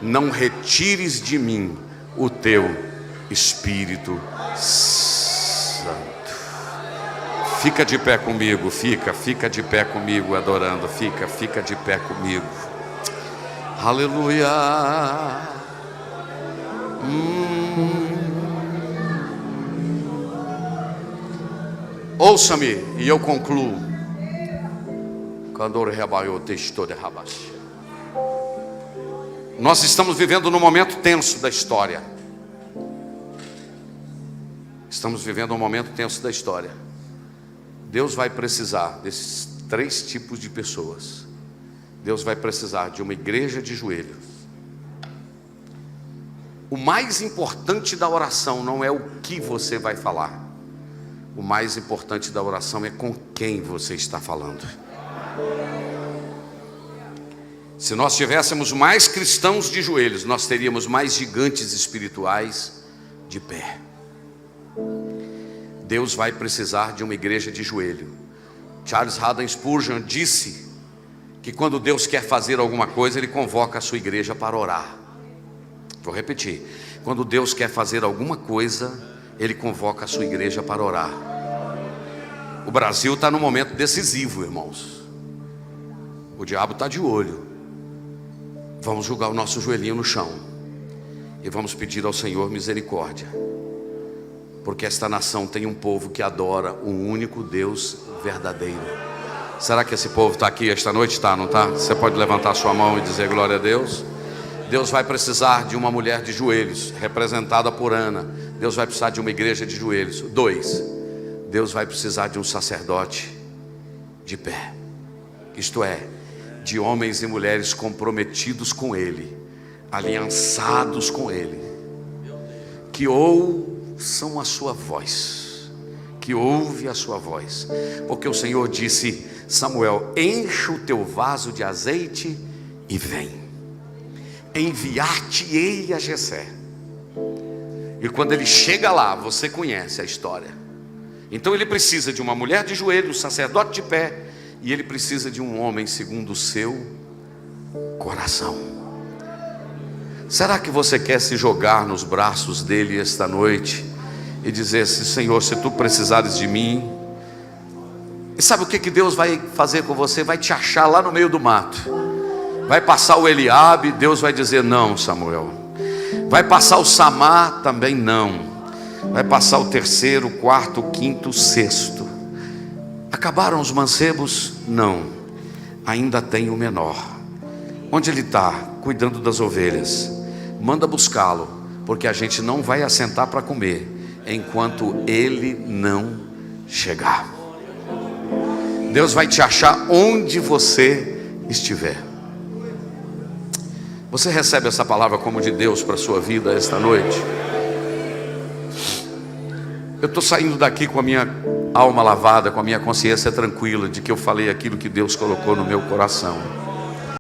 não retires de mim o teu Espírito Santo. Fica de pé comigo, fica de pé comigo adorando, fica de pé comigo. Aleluia. Ouça-me e eu concluo. Nós estamos vivendo num momento tenso da história. Estamos vivendo um momento tenso da história. Deus vai precisar desses 3 tipos de pessoas. Deus vai precisar de uma igreja de joelhos. o mais importante da oração não é o que você vai falar. O mais importante da oração é com quem você está falando. Se nós tivéssemos mais cristãos de joelhos, nós teríamos mais gigantes espirituais de pé. Deus vai precisar de uma igreja de joelho. Charles Haddon Spurgeon disse que quando Deus quer fazer alguma coisa, Ele convoca a sua igreja para orar. Vou repetir: quando Deus quer fazer alguma coisa, Ele convoca a sua igreja para orar. O Brasil está num momento decisivo, irmãos. O diabo está de olho. Vamos jogar o nosso joelhinho no chão e vamos pedir ao Senhor misericórdia, porque esta nação tem um povo que adora o único Deus verdadeiro. Será que esse povo está aqui esta noite? Está, não está? Você pode levantar sua mão e dizer glória a Deus? Deus vai precisar de uma mulher de joelhos, representada por Ana. Deus vai precisar de uma igreja de joelhos. 2, Deus vai precisar de um sacerdote de pé. Isto é, de homens e mulheres comprometidos com Ele, aliançados com Ele, que ouçam a sua voz, que ouve a sua voz, porque o Senhor disse: Samuel, enche o teu vaso de azeite e vem, enviar-te-ei a Jessé. E quando ele chega lá, você conhece a história. Então ele precisa de uma mulher de joelho, um sacerdote de pé, e ele precisa de um homem segundo o seu coração. Será que você quer se jogar nos braços dele esta noite e dizer assim: Senhor, se tu precisares de mim? E sabe o que Deus vai fazer com você? Vai te achar lá no meio do mato. Vai passar o Eliabe, Deus vai dizer: não, Samuel. Vai passar o Samar, também não. Vai passar o 3º, 4º, 5º, 6º. Acabaram os mancebos? Não. Ainda tem o menor. Onde ele está? Cuidando das ovelhas. Manda buscá-lo, porque a gente não vai assentar para comer enquanto ele não chegar. Deus vai te achar onde você estiver. Você recebe essa palavra como de Deus para a sua vida esta noite? Eu estou saindo daqui com a minha alma lavada, com a minha consciência tranquila de que eu falei aquilo que Deus colocou no meu coração.